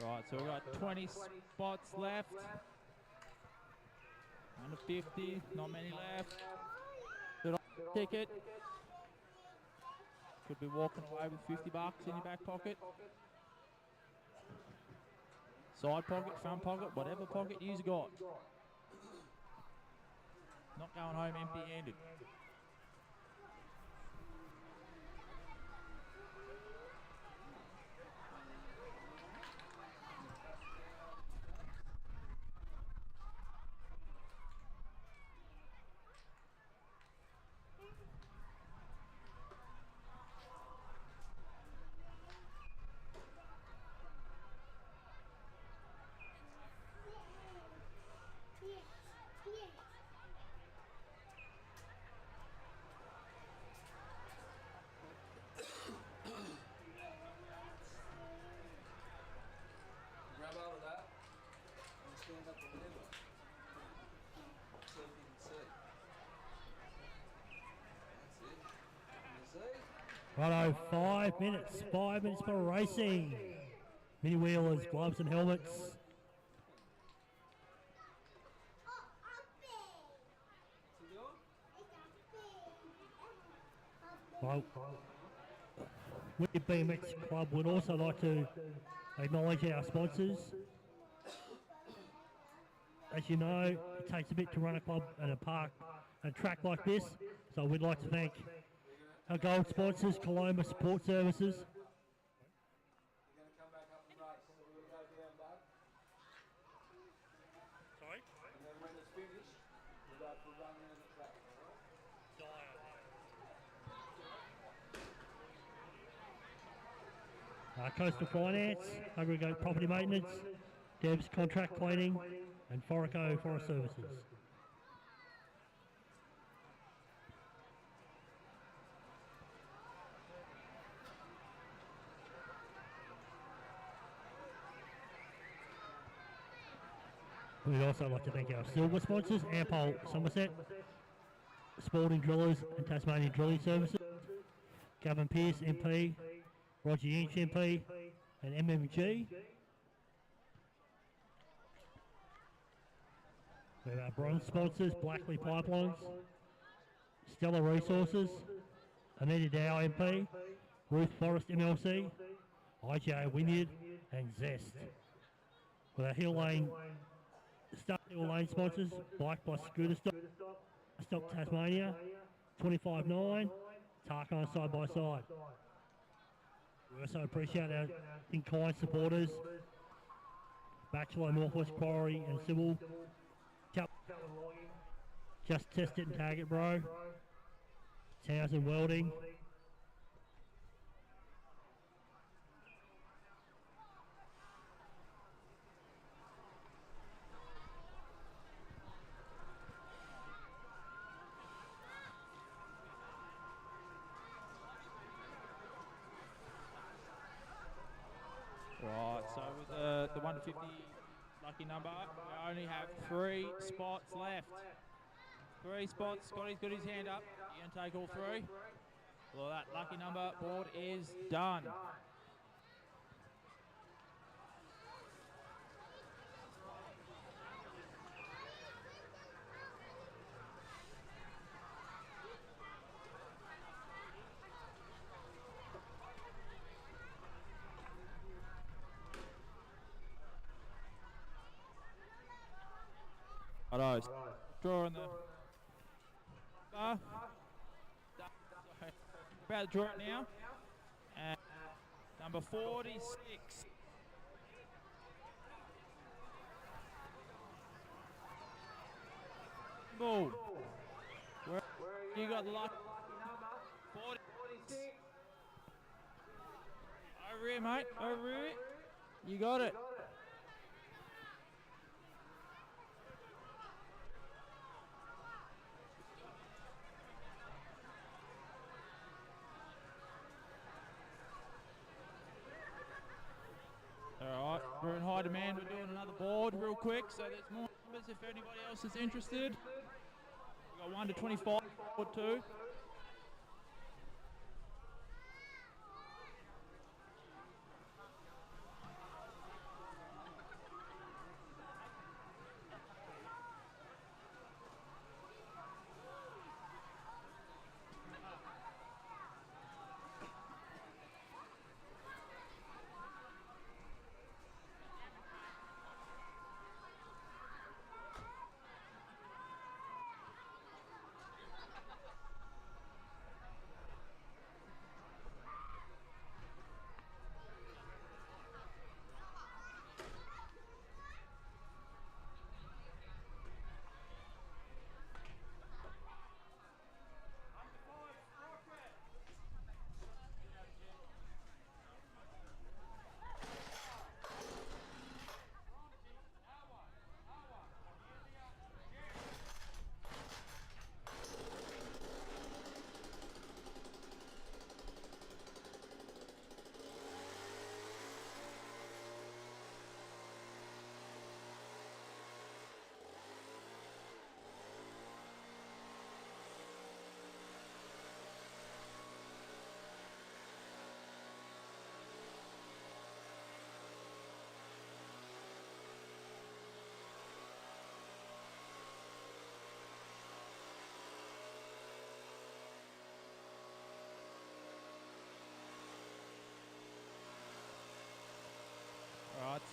Right, so we've got 20 spots left. Under 50, not many left. Good ticket. Could be walking away with $50 in your back pocket. Side pocket, front pocket, whatever pocket you've got. Not going home empty-handed. Grab all of that and stand up a little so you can see. That's it. Righto, 5 minutes. 5 minutes for racing. Mini wheelers, gloves and helmets. Well, we at BMX Club would also like to acknowledge our sponsors. As you know, it takes a bit to run a club and a park, a track like this, so we'd like to thank our gold sponsors, Coloma Support Services. You're going to come back up and race. So we'll go down, bud. Sorry? And then when it's finished, we'll go for a run around the track. Coastal Finance, Aggregate Property Maintenance, Debs Contract Cleaning, and Forico Forest Services. We'd also like to thank our silver sponsors, Ampol Somerset, Sporting Drillers and Tasmanian Drilling Services, Gavin Pearce MP, Roger Inch MP, and MMG. We have our bronze sponsors, Blackley Pipelines, Stellar Resources, Anita Dow MP, Ruth Forest MLC, IGA Wynyard, and Zest. With our Hill Lane, Star Hill Lane sponsors, Bike Plus Scooter Stop Tasmania, 25.9, Tarkine Side by Side. We also appreciate our in-kind supporters, Bachelor, Northwest Quarry and Civil, Just Test It and Tag It Bro, Townsend Welding, Right, so with the 150 lucky number, we only have 3 spots left. 3 spots. Scotty's got his hand up. You can take all 3. Well, that lucky number board is done. Righto, drawing the bar. About to draw it now. And number 46. Ball. Where you got the lucky number? 46. Over here, mate. Over here. You got it. Alright, we're in high demand. We're doing another board real quick, so there's more numbers if anybody else is interested. We've got 1 to 25 or 2.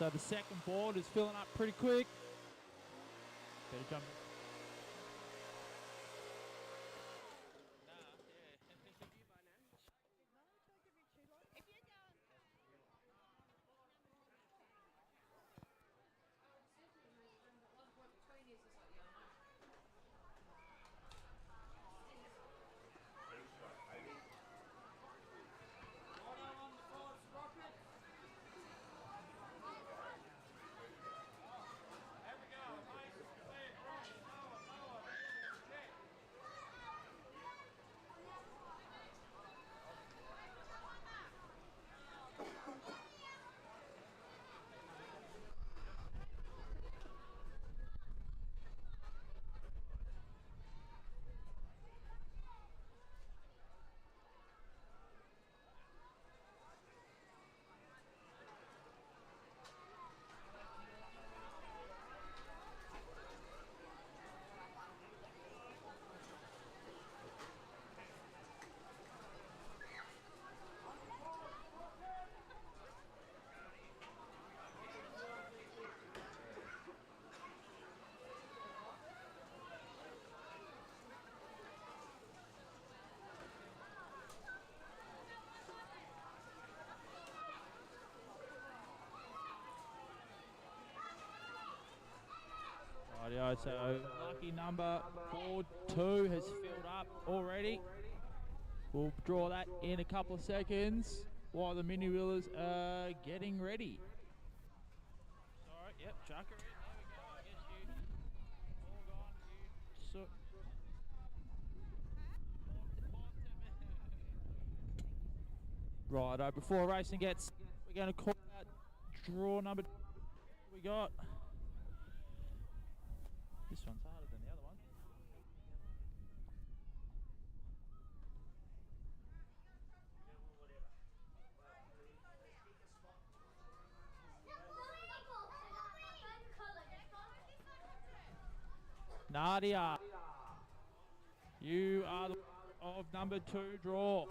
So the second board is filling up pretty quick. Better jump. Rightio, so lucky number board 2 has filled up already. We'll draw that in a couple of seconds while the mini wheelers are getting ready. Sorry, yep, chuck her in. There we go. I guess you all gone. You Righto, before racing gets, we're going to call out draw number 2. We got. This one's harder than the other one. Nadia, you are the of number 2 draw.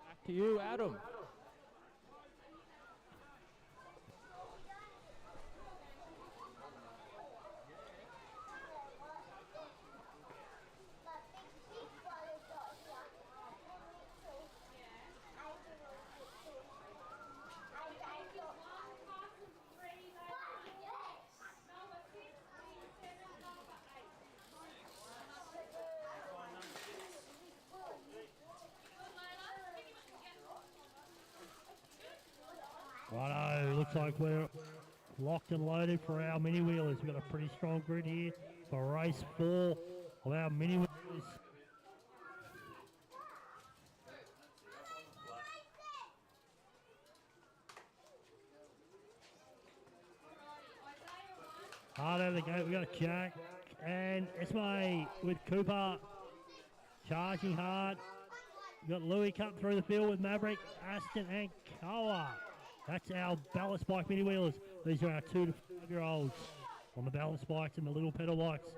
Back to you, Adam. Righto, looks like we're locked and loaded for our mini wheelers. We've got a pretty strong grid here for race 4 of our mini wheelers. Hard out of the gate, we got Jack and Esme with Cooper charging hard. We've got Louis cut through the field with Maverick, Aston and Koa. That's our balance bike mini wheelers. These are our 2 to 5-year-olds on the balance bikes and the little pedal bikes,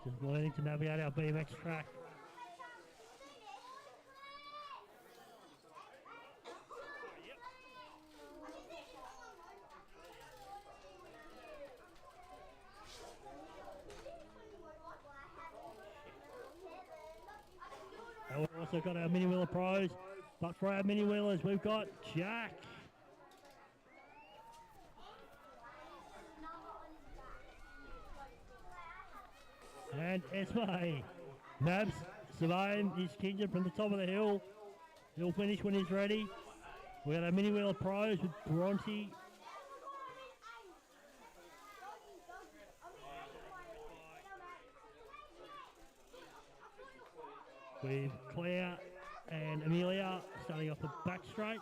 just learning to navigate our BMX track. And we've also got our mini wheeler pros, but for our mini wheelers we've got Jack. And Esme. Nabs surveying his kingdom from the top of the hill. He'll finish when he's ready. We've got our mini wheeler pros with Bronte. With Claire and Amelia starting off the back straight.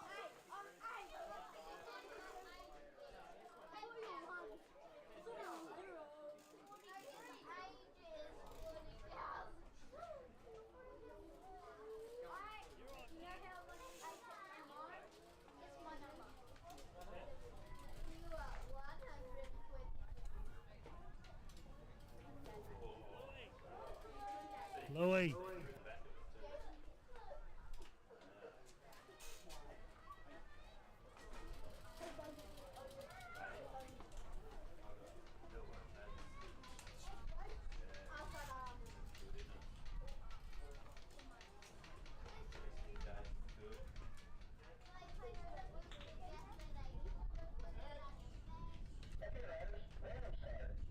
Louis.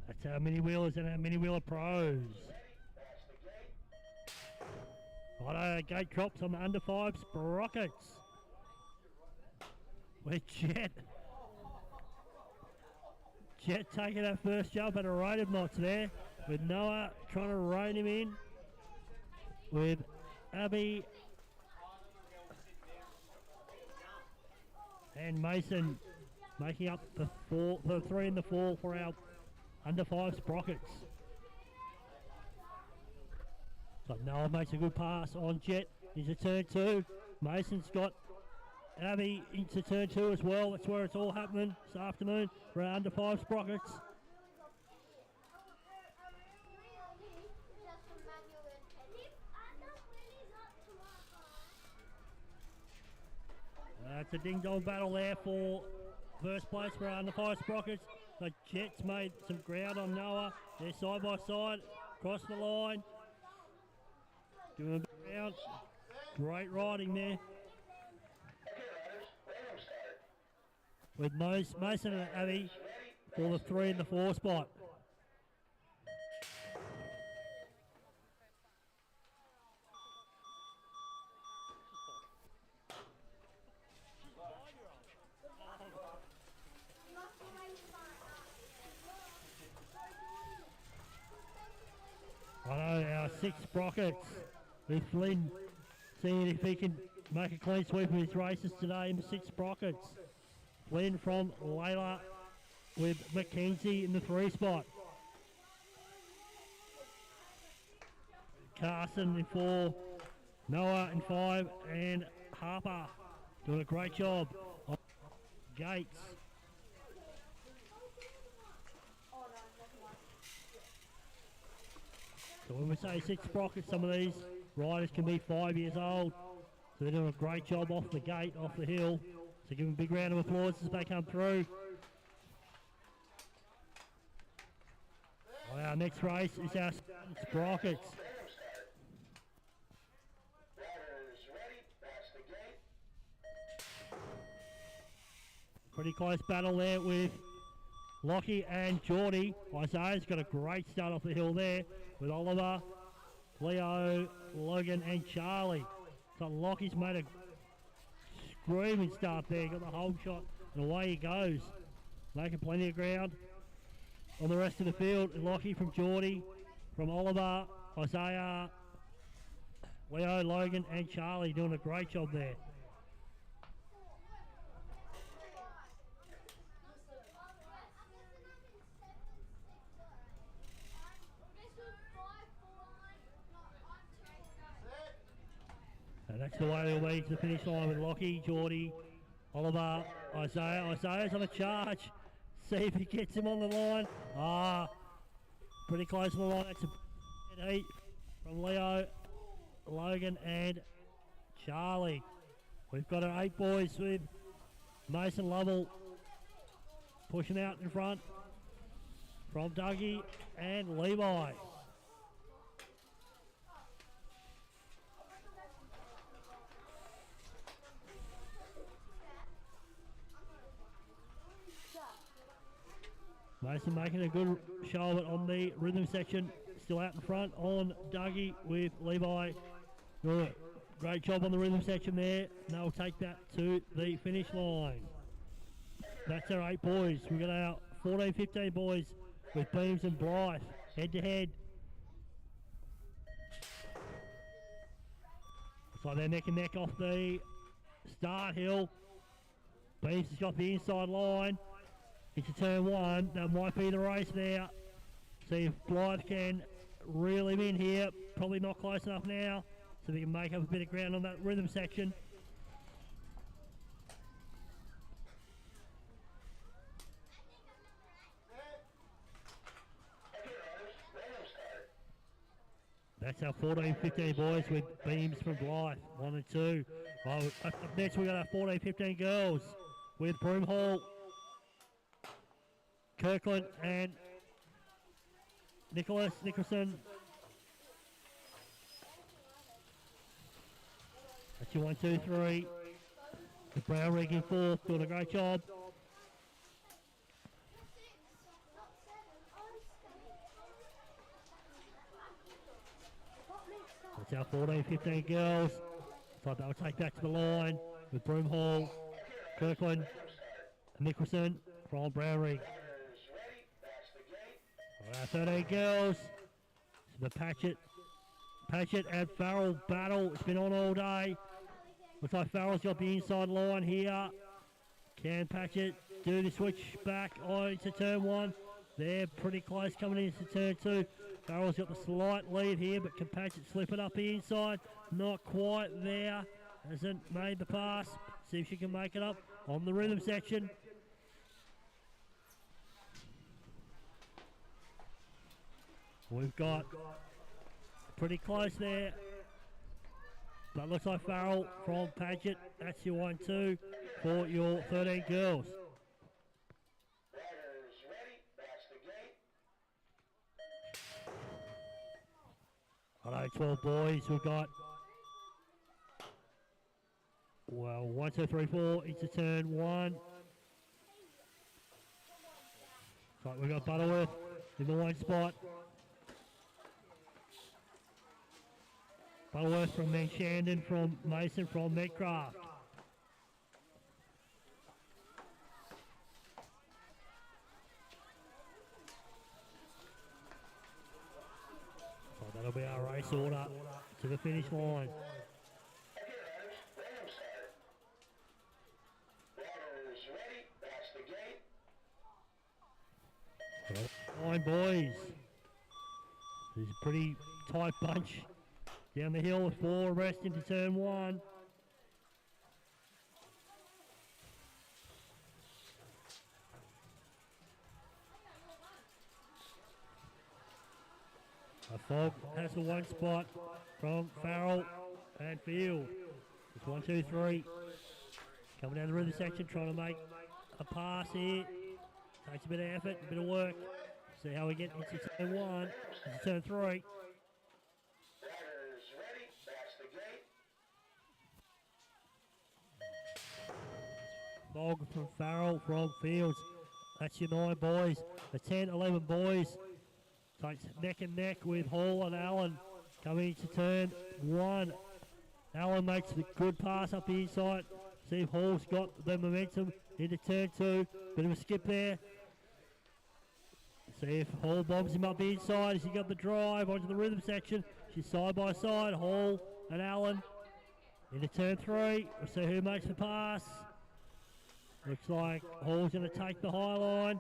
That's our mini wheelers and our mini wheeler pros. Righto, gate drops on the under 5 sprockets. With Jet taking that first jump at a rate of knots there, with Noah trying to rein him in, with Abby and Mason making up the 3 and the 4 for our under 5 sprockets. So Noah makes a good pass on Jet into turn 2. Mason's got Abby into turn 2 as well. That's where it's all happening this afternoon for our under 5 sprockets. It's a ding-dong battle there for first place for our under 5 sprockets. So Jet's made some ground on Noah. They're side by side, across the line. Doing a bit round. Great riding there. With Mason and Abby for the 3 and the 4 spot. Our 6 sprockets with Flynn seeing if he can make a clean sweep of his races today in the 6 sprockets. Flynn from Layla with Mackenzie in the 3 spot. Carson in 4, Noah in 5, and Harper doing a great job on Gates. So when we say 6 sprockets, some of these riders can be 5 years old. So they're doing a great job off the gate, off the hill. So give them a big round of applause as they come through. Well, our next race is our sprockets. Pretty close battle there with Lockie and Geordie. Isaiah's got a great start off the hill there with Oliver, Leo, Logan and Charlie. So Lockie's made a screaming start there, got the hold shot and away he goes. Making plenty of ground on the rest of the field. Lockie from Geordie, from Oliver, Isaiah, Leo, Logan and Charlie doing a great job there. And that's the way they'll be to the finish line with Lockie, Geordie, Oliver, Isaiah. Isaiah's on a charge. See if he gets him on the line. Pretty close to the line. That's a heat from Leo, Logan and Charlie. We've got our 8 boys with Mason Lovell pushing out in front from Dougie and Levi. Mason making a good show of it on the rhythm section. Still out in front on Dougie with Levi. Great job on the rhythm section there. And they'll take that to the finish line. That's our 8 boys. We've got our 14, 15 boys with Beams and Blythe head to head. Looks like they're neck and neck off the start hill. Beams has got the inside line. Into turn 1, that might be the race now. See if Blythe can reel him in here. Probably not close enough now, so we can make up a bit of ground on that rhythm section. That's our 14-15 boys with beams from Blythe, 1 and 2. Up next we got our 14-15 girls with Broomhall, Kirkland and Nicholson. That's your 1, 2, 3. The Brown Rig in 4th, doing a great job. That's our 14-15 girls. So they'll take back to the line with Broomhall, Kirkland, and Nicholson from Brown Rig. Our 13 girls. So the Patchett and Farrell battle. It's been on all day. Looks like Farrell's got the inside line here. Can Patchett do the switch back into turn 1? They're pretty close coming into turn 2. Farrell's got the slight lead here, but can Patchett slip it up the inside? Not quite there. Hasn't made the pass. See if she can make it up on the rhythm section. We've got pretty close there. But looks like Farrell from Patchett. That's your 1, 2 for your 13 girls. Alright, 12 boys. We've got 1, 2, 3, 4 into turn 1. So we've got Butterworth in the 1 spot. Butterworth from Manshandon, from Mason, from Metcraft. So that'll be our race order to the finish line. Line boys. This is a pretty tight bunch. Down the hill with 4 rest into turn 1. A Fog has the 1 spot from Farrell and Field. It's 1, 2, 3. Coming down the rhythm section, trying to make a pass here. Takes a bit of effort, a bit of work. See how we get into turn 1, into turn 3. Fog from Farrell from Fields. That's your 9 boys. The 10, 11 boys takes neck and neck with Hall and Allen coming into turn 1. Allen makes the good pass up the inside. See if Hall's got the momentum into turn 2. Bit of a skip there. See if Hall bombs him up the inside. Has he got the drive onto the rhythm section? She's side by side. Hall and Allen into turn 3. We'll see who makes the pass. Looks like Hall's going to take the high line.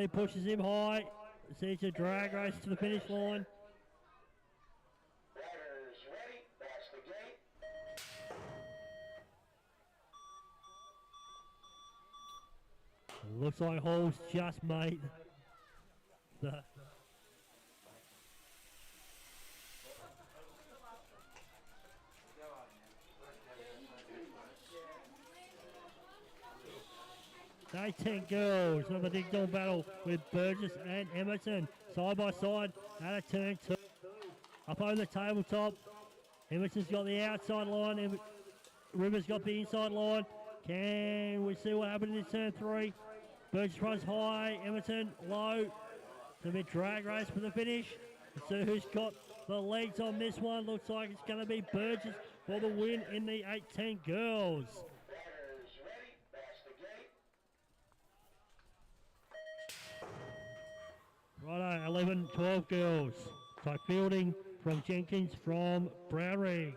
He pushes him high. See, it's a drag race to the finish line. Looks like Hall's just made the... 18 girls, another dig down battle with Burgess and Emerson side by side at a turn 2. Up over the tabletop, Emerson's got the outside line, and Rivers got the inside line. Can we see what happened in turn 3? Burgess runs high, Emerson low. It's a bit drag race for the finish. Let's see who's got the legs on this one. Looks like it's going to be Burgess for the win in the 18 girls. Righto, 11, 12 girls. So fielding from Jenkins from Brown Rig.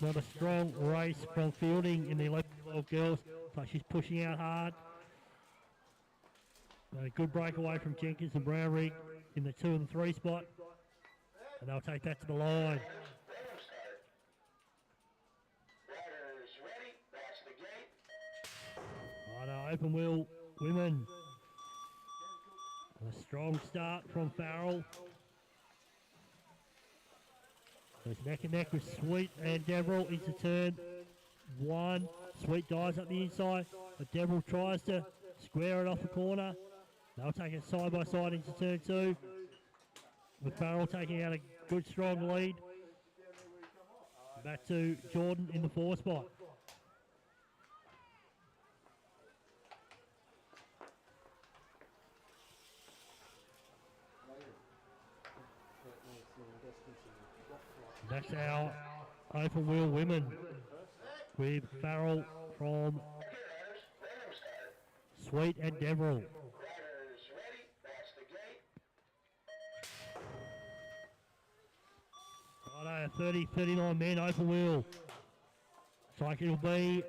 Not a strong race from fielding in the 11, 12 girls, but she's pushing out hard. A good breakaway from Jenkins and Brown Rig. in the 2 and 3 spot. And they'll take that to the line. Riders ready, that's the gate. Wynyard Open wheel women. A strong start from Farrell. So it's neck and neck with Sweet and Deverell into turn 1. Sweet dives up the inside, but Deverell tries to square it off the corner. They'll take it side by side into turn 2. With Farrell taking out a good strong lead. Back to Jordan in the 4 spot. That's our open wheel women with Farrell from Sweet and Deverell. Riders ready, that's the gate. Righto, 30-39 men open wheel. Looks like it'll be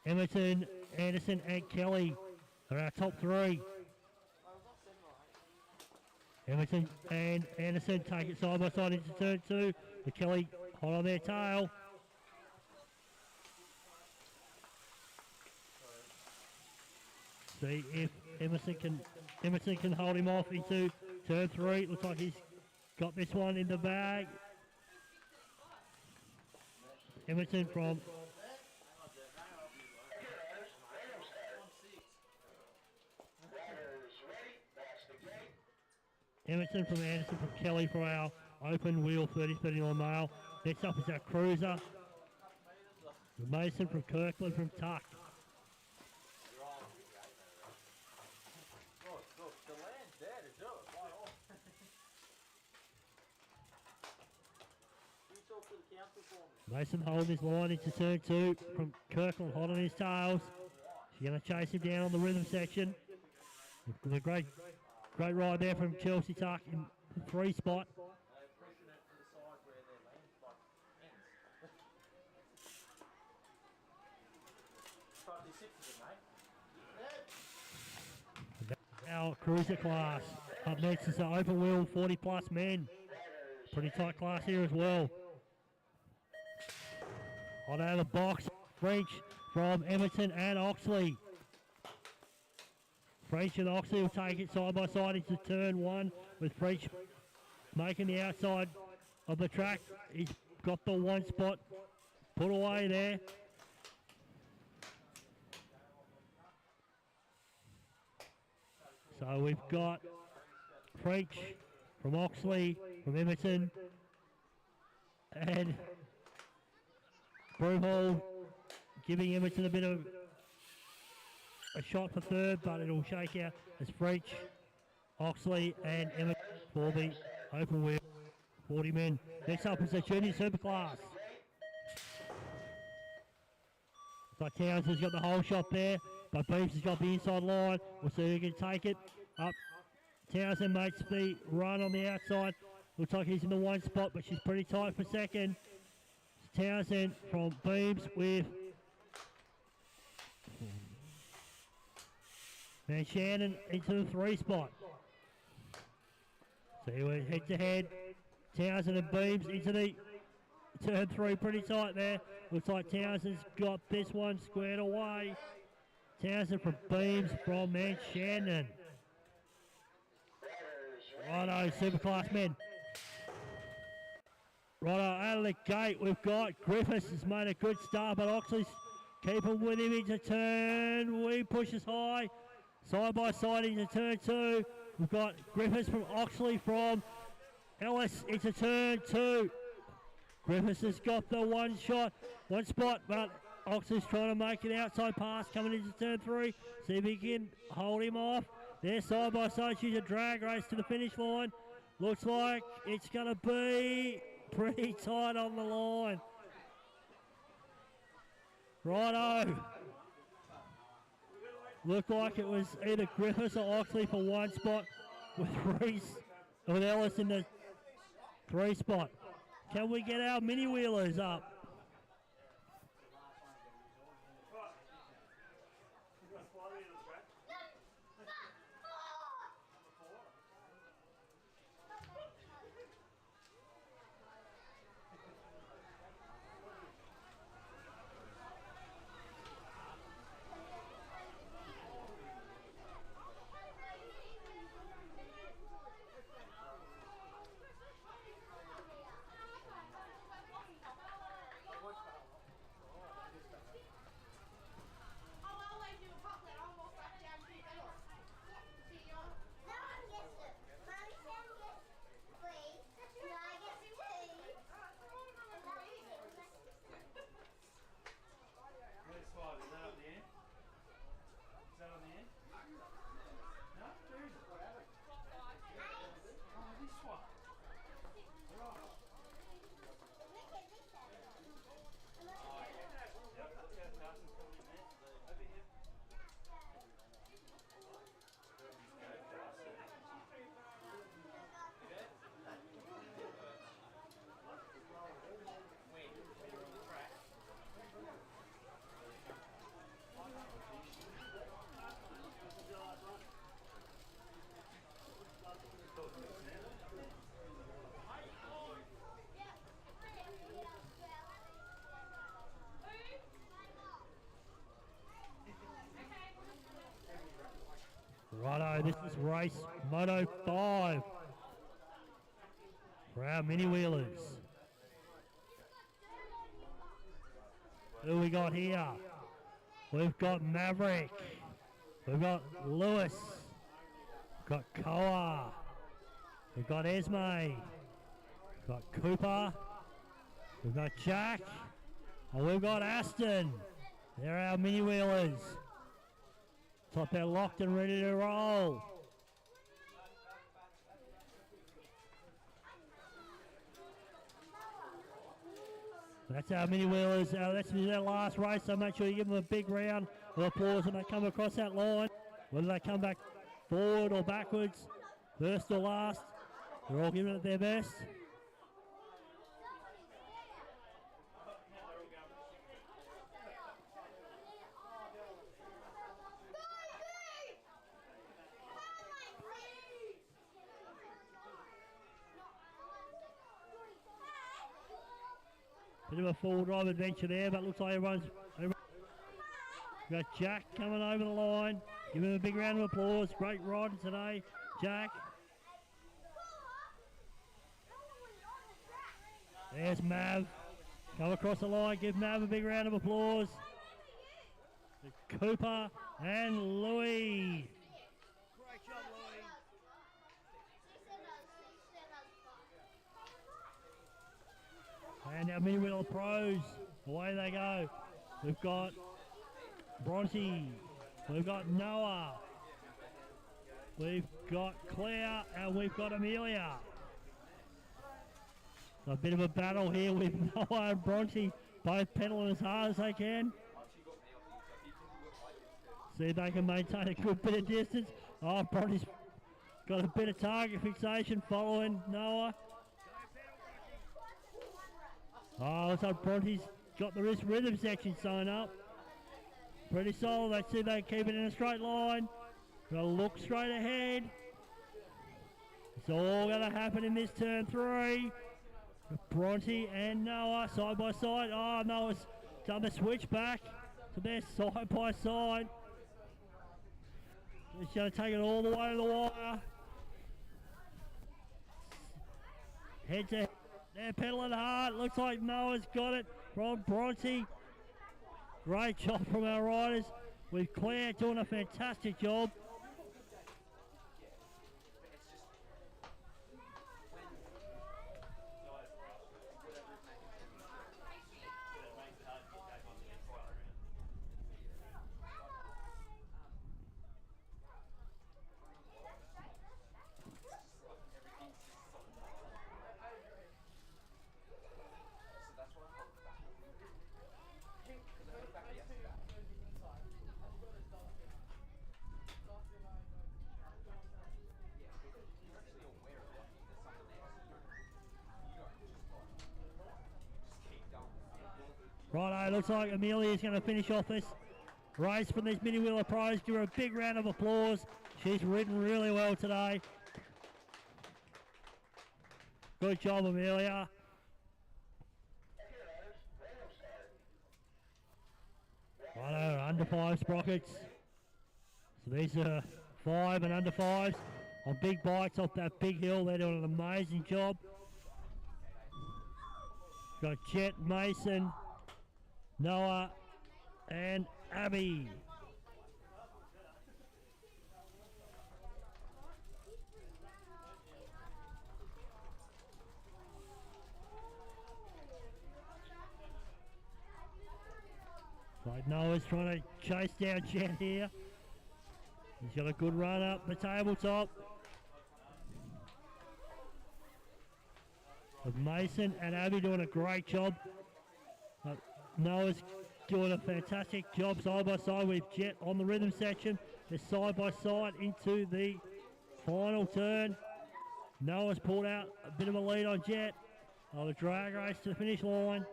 Emerton, Anderson and Kelly are our top 3. Emerton and Anderson take it side by side into turn 2. The Kelly hot on their tail. See if Emerson can hold him off into turn 3. Looks like he's got this one in the bag. Emerson from Emerson from Anderson from Kelly for our open wheel 30-39 mile. Next up is our cruiser. Mason from Kirkland from Tuck. Look, the land's there to do it. Why not? You talk to the council for me. Mason holding his line into turn 2 from Kirkland, hot on his tails. She's going to chase him down on the rhythm section. With a great ride there from Chelsea Tuck in the 3 spot. They're pushing it to the side where their land's like ends. Try to do 6 of it, mate. Our cruiser class. Up next is the open wheel 40 plus men. Pretty tight class here as well. Hot out of the box, French from Emerton and Oxley. French and Oxley will take it side by side into turn 1 with French making the outside of the track. He's got the 1 spot put away there. So we've got French from Oxley, from Emerton, and Broomhall giving Emerton a bit of a shot for third, but it'll shake out as French, Oxley and Emerton for the open wheel 40 men. Next up is the junior superclass. So Townsend's got the whole shot there, but Beems has got the inside line. We'll see who can take it up. Townsend makes the run on the outside. Looks like he's in the 1 spot, but she's pretty tight for second. Townsend from Beems with Van Shannon into the 3 spot. So he went head to head. Townsend and Beems into the turn 3, pretty tight there. Looks like Townsend's got this one squared away. Townsend from Beems from Van Shannon. Righto, superclass men. Righto, out of the gate we've got Griffiths has made a good start, but Oxley's keeping with him into turn. We pushes high. Side by side into turn 2. We've got Griffiths from Oxley from Ellis into turn 2. Griffiths has got the 1 spot, but Oxley's trying to make an outside pass coming into turn 3. See if he can hold him off. They're side by side. She's a drag race to the finish line. Looks like it's going to be pretty tight on the line. Righto. Looked like it was either Griffiths or Oxley for 1 spot with Ellis in the 3 spot. Can we get our mini wheelers up? race Moto 5 for our mini wheelers. Who we got here? We've got Maverick. We've got Lewis. We've got Koa. We've got Esme. We've got Cooper. We've got Jack. And we've got Aston. They're our mini wheelers. Looks like they're locked and ready to roll. That's our mini wheelers. That's their last race, so make sure you give them a big round of applause when they come across that line. Whether they come back forward or backwards, first or last, they're all giving it their best. Bit of a full drive adventure there, but looks like everyone's got Jack coming over the line. Give him a big round of applause. Great ride today, Jack. There's Mav. Come across the line. Give Mav a big round of applause. Cooper and Louis. Great job, Louis. And our mini wheel pros, away they go. We've got Bronte, we've got Noah, we've got Claire, and we've got Amelia. So a bit of a battle here with Noah and Bronte, both pedaling as hard as they can. See if they can maintain a good bit of distance. Oh, Bronte's got a bit of target fixation following Noah. Oh, looks like Bronte's got the wrist rhythm section sewn up. Pretty solid. Let's see if they keep it in a straight line. Gotta look straight ahead. It's all gonna happen in this turn 3. Bronte and Noah side by side. Oh, Noah's done the switch back. So they're side by side. He's gonna take it all the way to the wire. Head to head. They're pedaling hard. Looks like Noah's got it from Bronte. Great job from our riders. With Claire doing a fantastic job. Righto, looks like Amelia's going to finish off this race from this mini wheeler pros. Give her a big round of applause. She's ridden really well today. Good job, Amelia. Righto, under 5 sprockets. So these are 5 and under 5s on big bikes off that big hill. They're doing an amazing job. Got Jet, Mason, Noah and Abby. Like Noah's trying to chase down Jet here. He's got a good run up the tabletop. With Mason and Abby doing a great job. Noah's doing a fantastic job side by side with Jet on the rhythm section. They're side by side into the final turn. Noah's pulled out a bit of a lead on Jet. Oh, the drag race to the finish line.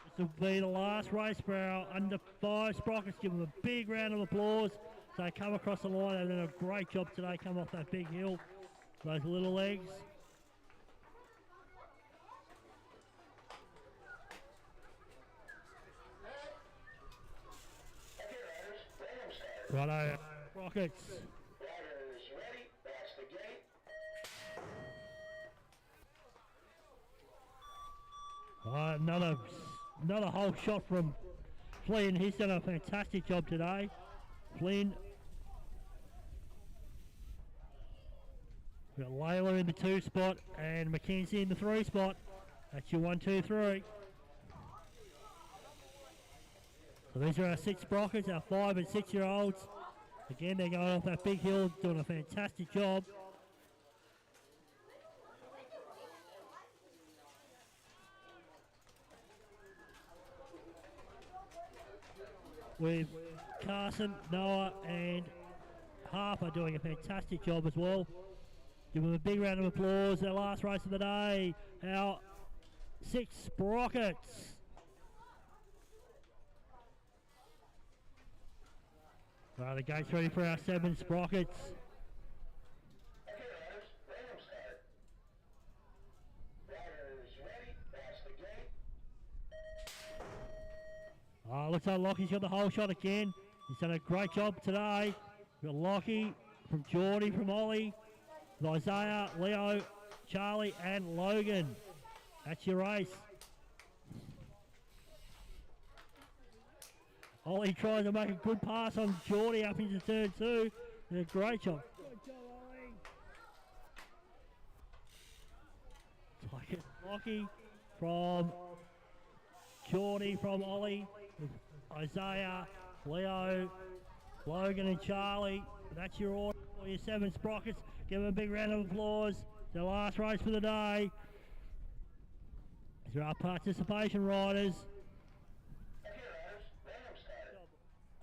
This will be the last race for our under 5 sprockets. Give them a big round of applause. So they come across the line. They've done a great job today, come off that big hill. Those little legs. Righto, Rockets. Another whole shot from Flynn. He's done a fantastic job today. Flynn. We've got Layla in the 2 spot and Mackenzie in the 3 spot. That's your 1, 2, 3. So these are our 6 sprockets, our 5 and 6 year olds. Again, they're going off that big hill, doing a fantastic job. With Carson, Noah and Harper doing a fantastic job as well. Give them a big round of applause. Their last race of the day, our 6 sprockets. Right, the gate's ready for our 7 sprockets. Looks like Lockie's got the whole shot again. He's done a great job today. We've got Lockie from Geordie, from Ollie, with Isaiah, Leo, Charlie and Logan. That's your race. Ollie tries to make a good pass on Geordie up into turn 2. Did a great job. Good job, Ollie. Lockie from Geordie, from Ollie, with Isaiah, Leo, Logan and Charlie. That's your order for your 7 sprockets. Give them a big round of applause. The last race for the day. These are our participation riders.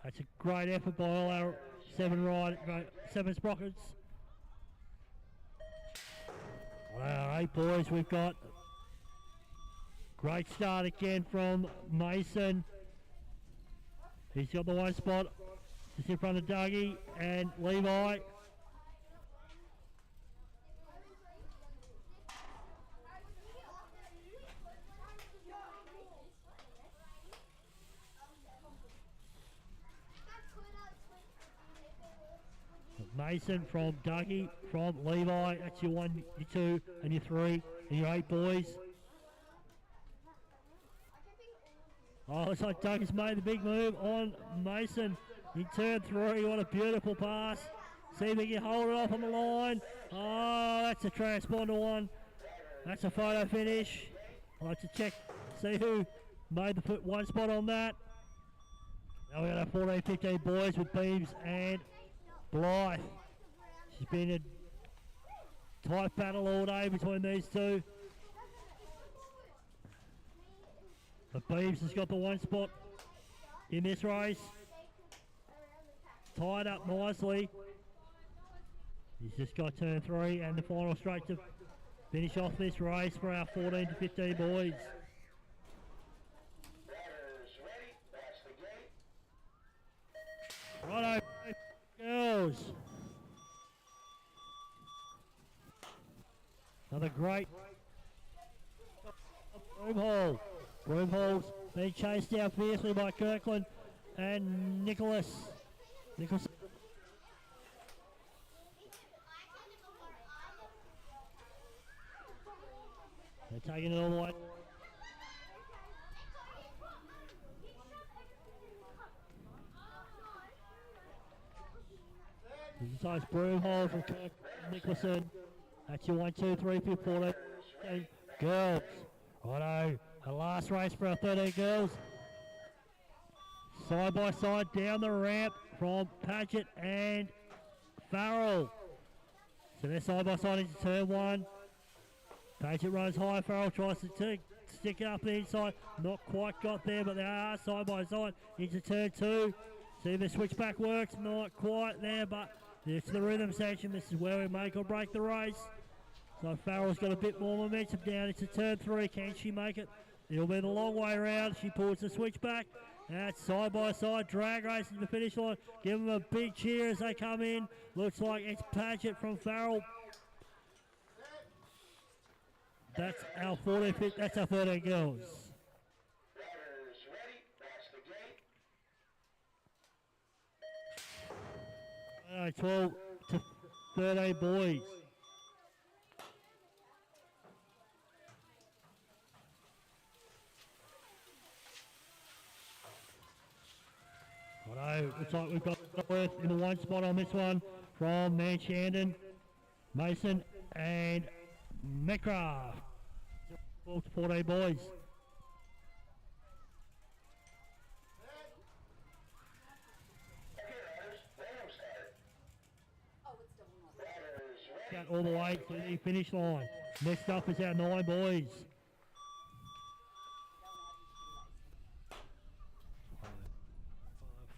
That's a great effort by all our 7 sprockets. All right, boys, we've got great start again from Mason. He's got the 1 spot just in front of Dougie and Levi. Mason from Dougie, from Levi. That's your 1, your 2 and your 3 and your 8 boys. Oh, looks like Doug's made the big move on Mason in turn 3. What a beautiful pass. See if he can hold it off on the line. Oh, that's a transponder one. That's a photo finish. I'd like to check, see who made the 1 spot on that. Now we got our 14-15 boys with Beams and Blythe. She's been a tight battle all day between these 2. But Beams has got the 1 spot in this race. Tied up nicely. He's just got turn 3 and the final straight to finish off this race for our 14 to 15 boys. Righto, girls. Another great Broomhall. Broomhall's being chased down fiercely by Kirkland and Nicholas. Nicholas. They're taking it all the way. Besides Broomhall from Kirk Nicholson. That's your 1, 2, 3, 4, 4, 8 girls. Righto, the last race for our 13 girls. Side by side down the ramp from Paget and Farrell. So they're side by side into turn 1. Paget runs high, Farrell tries to stick it up the inside. Not quite got there, but they are side by side into turn 2. See if the switchback works, not quite there, but it's the rhythm section. This is where we make or break the race. So Farrell's got a bit more momentum down into turn 3. Can she make it? It'll be the long way around. She pulls the switchback. That's side by side drag race to the finish line. Give them a big cheer as they come in. Looks like it's Paget from Farrell. That's our 14, that's our 13 girls. 12 to 13 boys. looks like we've got Worth in the one spot on this one from Manchandon, Mason and Metcalf. 12 to 14 boys. Got all the way to the finish line. Next up is our 9 boys.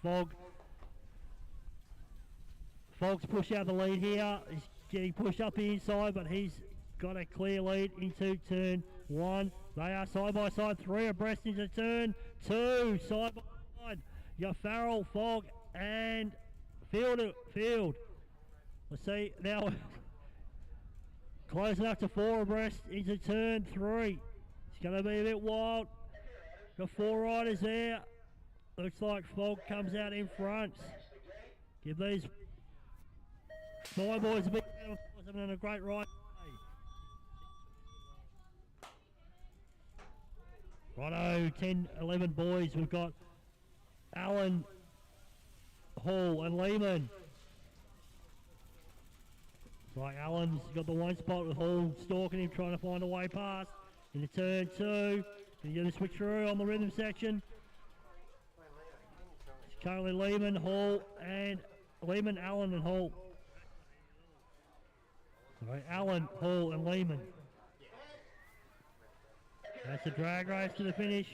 Fog's pushed out the lead here. He's getting pushed up the inside, but he's got a clear lead into turn 1. They are side by side, 3 abreast into turn 2. Side by side, you got Farrell, Fog, and Field. Let's see now. Closing up to 4 abreast into turn 3. It's going to be a bit wild. Got 4 riders there. Looks like Fog comes out in front. Give these 9 boys a big round of applause. They've done a great ride today. Righto, 10, 11 boys. We've got Allen, Hall and Lehman. Like Allen's got the one spot with Hall stalking him, trying to find a way past into turn 2. Can you get a switch through on the rhythm section? It's currently Lehman, Hall, and Lehman, Allen, and Hall. Right, Allen, Hall, and Lehman. That's a drag race to the finish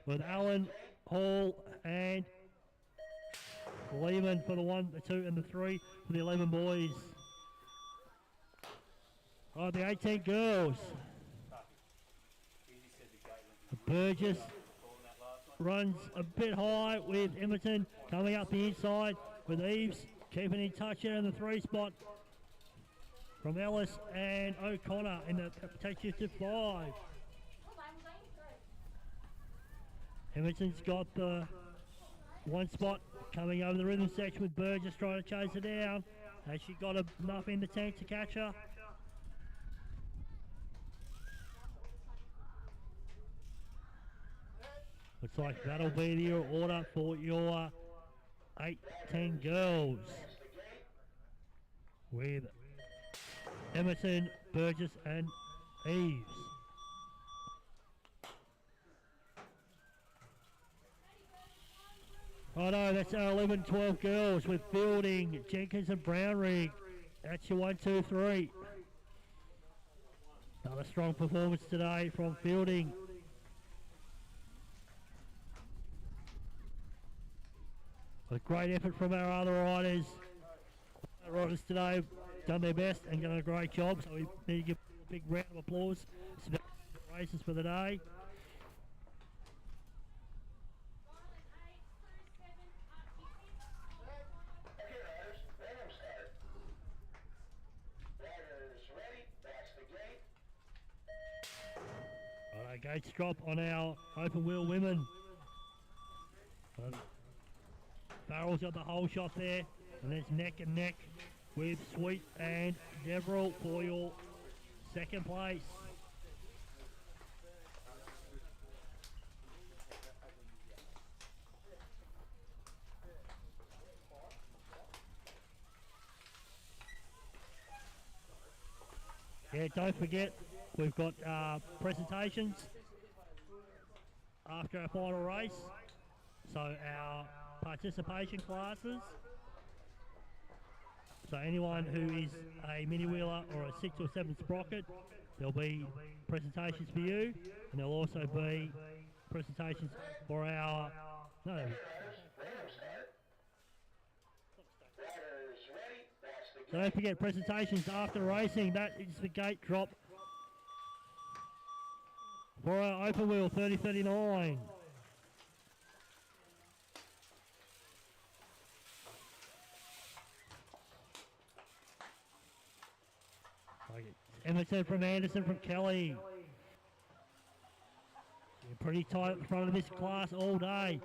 with Allen, Hall, and Lehman for the 1, the 2, and the 3 for the 11 boys. Oh, the 18 girls. Burgess runs a bit high with Emerton coming up the inside with Eves keeping in touch here in the 3 spot from Ellis and O'Connor in the takes you to 5. Emerton's got the 1 spot coming over the rhythm section with Burgess trying to chase her down. Has she got enough in the tank to catch her? Looks like that'll be your order for your 8-10 girls. With Emerson, Burgess and Eves. Oh no, that's our 11-12 girls with Fielding, Jenkins and Brownrigg. That's your 1, 2, 3. Another strong performance today from Fielding. A great effort from our other riders. Our riders today have done their best and done a great job, so we need to give a big round of applause to the races for the day. Alright, gates drop on our open wheel women. Farrell's got the whole shot there, and there's neck and neck with Sweet and Deverell for your 2nd place. Yeah, don't forget, we've got presentations after our final race. So our participation classes. So anyone who is a mini wheeler or a 6 or 7 sprocket, there'll be presentations for you, and there'll also be presentations for our So don't forget presentations after racing. That is the gate drop for our open wheel 3039. Emerson from Anderson from Kelly. You're pretty tight at the front of this class all day.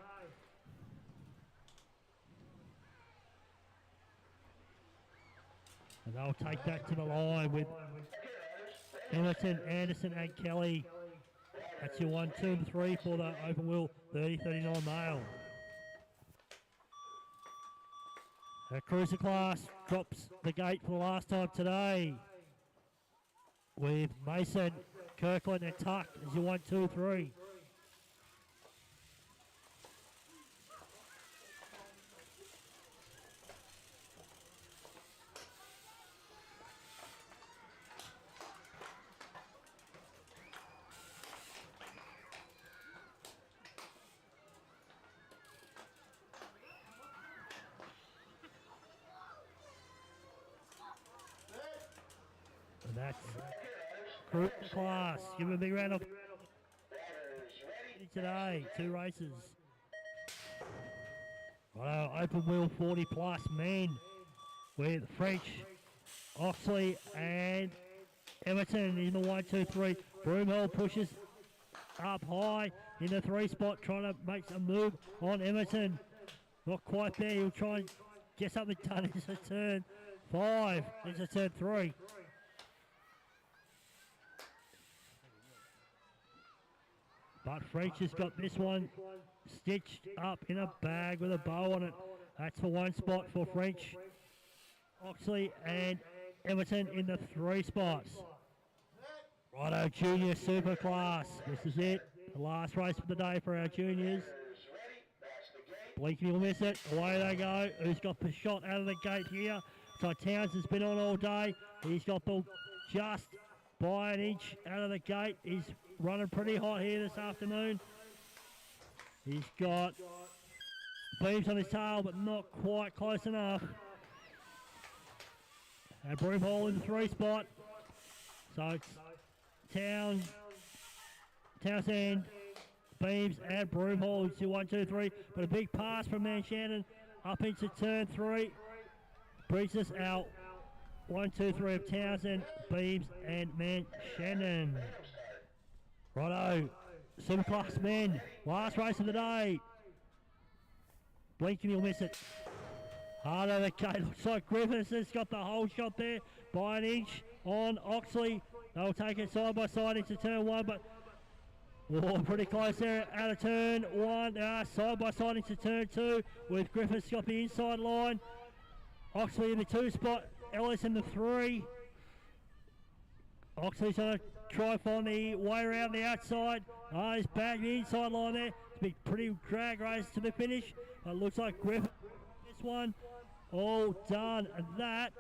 And they'll take that to the line with Emerson, Anderson and Kelly. That's your 1, 2, and 3 for the open wheel 30-39 male. Our cruiser class drops the gate for the last time today with Mason, Kirkland and Tuck as your 1, 2, 3. And that's cruiser class. Give him a big round of today. 2 races. Righto, open wheel 40 plus men with French, Oxley and Everton in the 1, 2, 3. Broomhill pushes up high in the 3 spot, trying to make a move on Everton. Not quite there. He'll try and get something done. It's a turn 5. It's a turn 3. But French has got this one stitched up in a bag with a bow on it. That's for 1 spot for French, Oxley and Everton in the 3 spots. Righto, junior super class. This is it. The last race of the day for our juniors. Blinky will miss it. Away they go. Who's got the shot out of the gate here? So Townsend's been on all day. He's got the just by an inch out of the gate. He's running pretty hot here this afternoon. He's got beams on his tail, but not quite close enough. And Broomhall in the 3 spot. So it's Townsend, Beams and Broomhall into 1, 2, 3. But a big pass from Man Shannon up into turn 3. Brings us out 1, 2, 3 of Townsend, Beams and Man Shannon. Righto, Superclass men, last race of the day. Blinking, he'll miss it. Hard over the gate, looks like Griffiths has got the whole shot there by an inch on Oxley. They'll take it side by side into turn 1, but pretty close there out of turn 1. Side by side into turn 2 with Griffiths got the inside line. Oxley in the 2 spot, Ellis in the 3. Oxley's going to try and find the way around the outside. He's back the inside line there. It's been pretty drag race to the finish. It looks like Griffith this one all done. And that,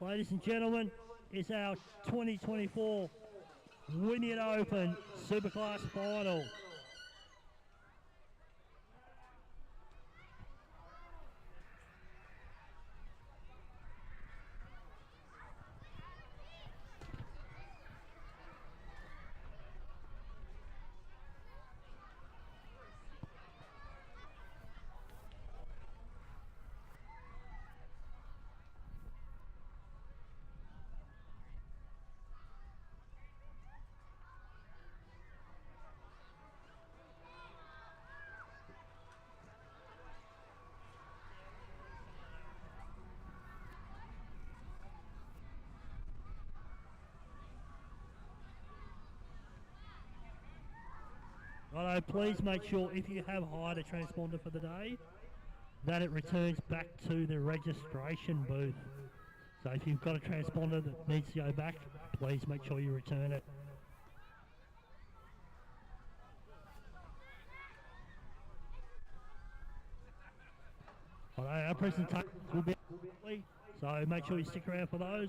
ladies and gentlemen, is our 2024 Wynyard Open Superclass final. Righto, please make sure if you have hired a transponder for the day that it returns back to the registration booth. So if you've got a transponder that needs to go back, please make sure you return it. Righto, our presentation will be so make sure you stick around for those.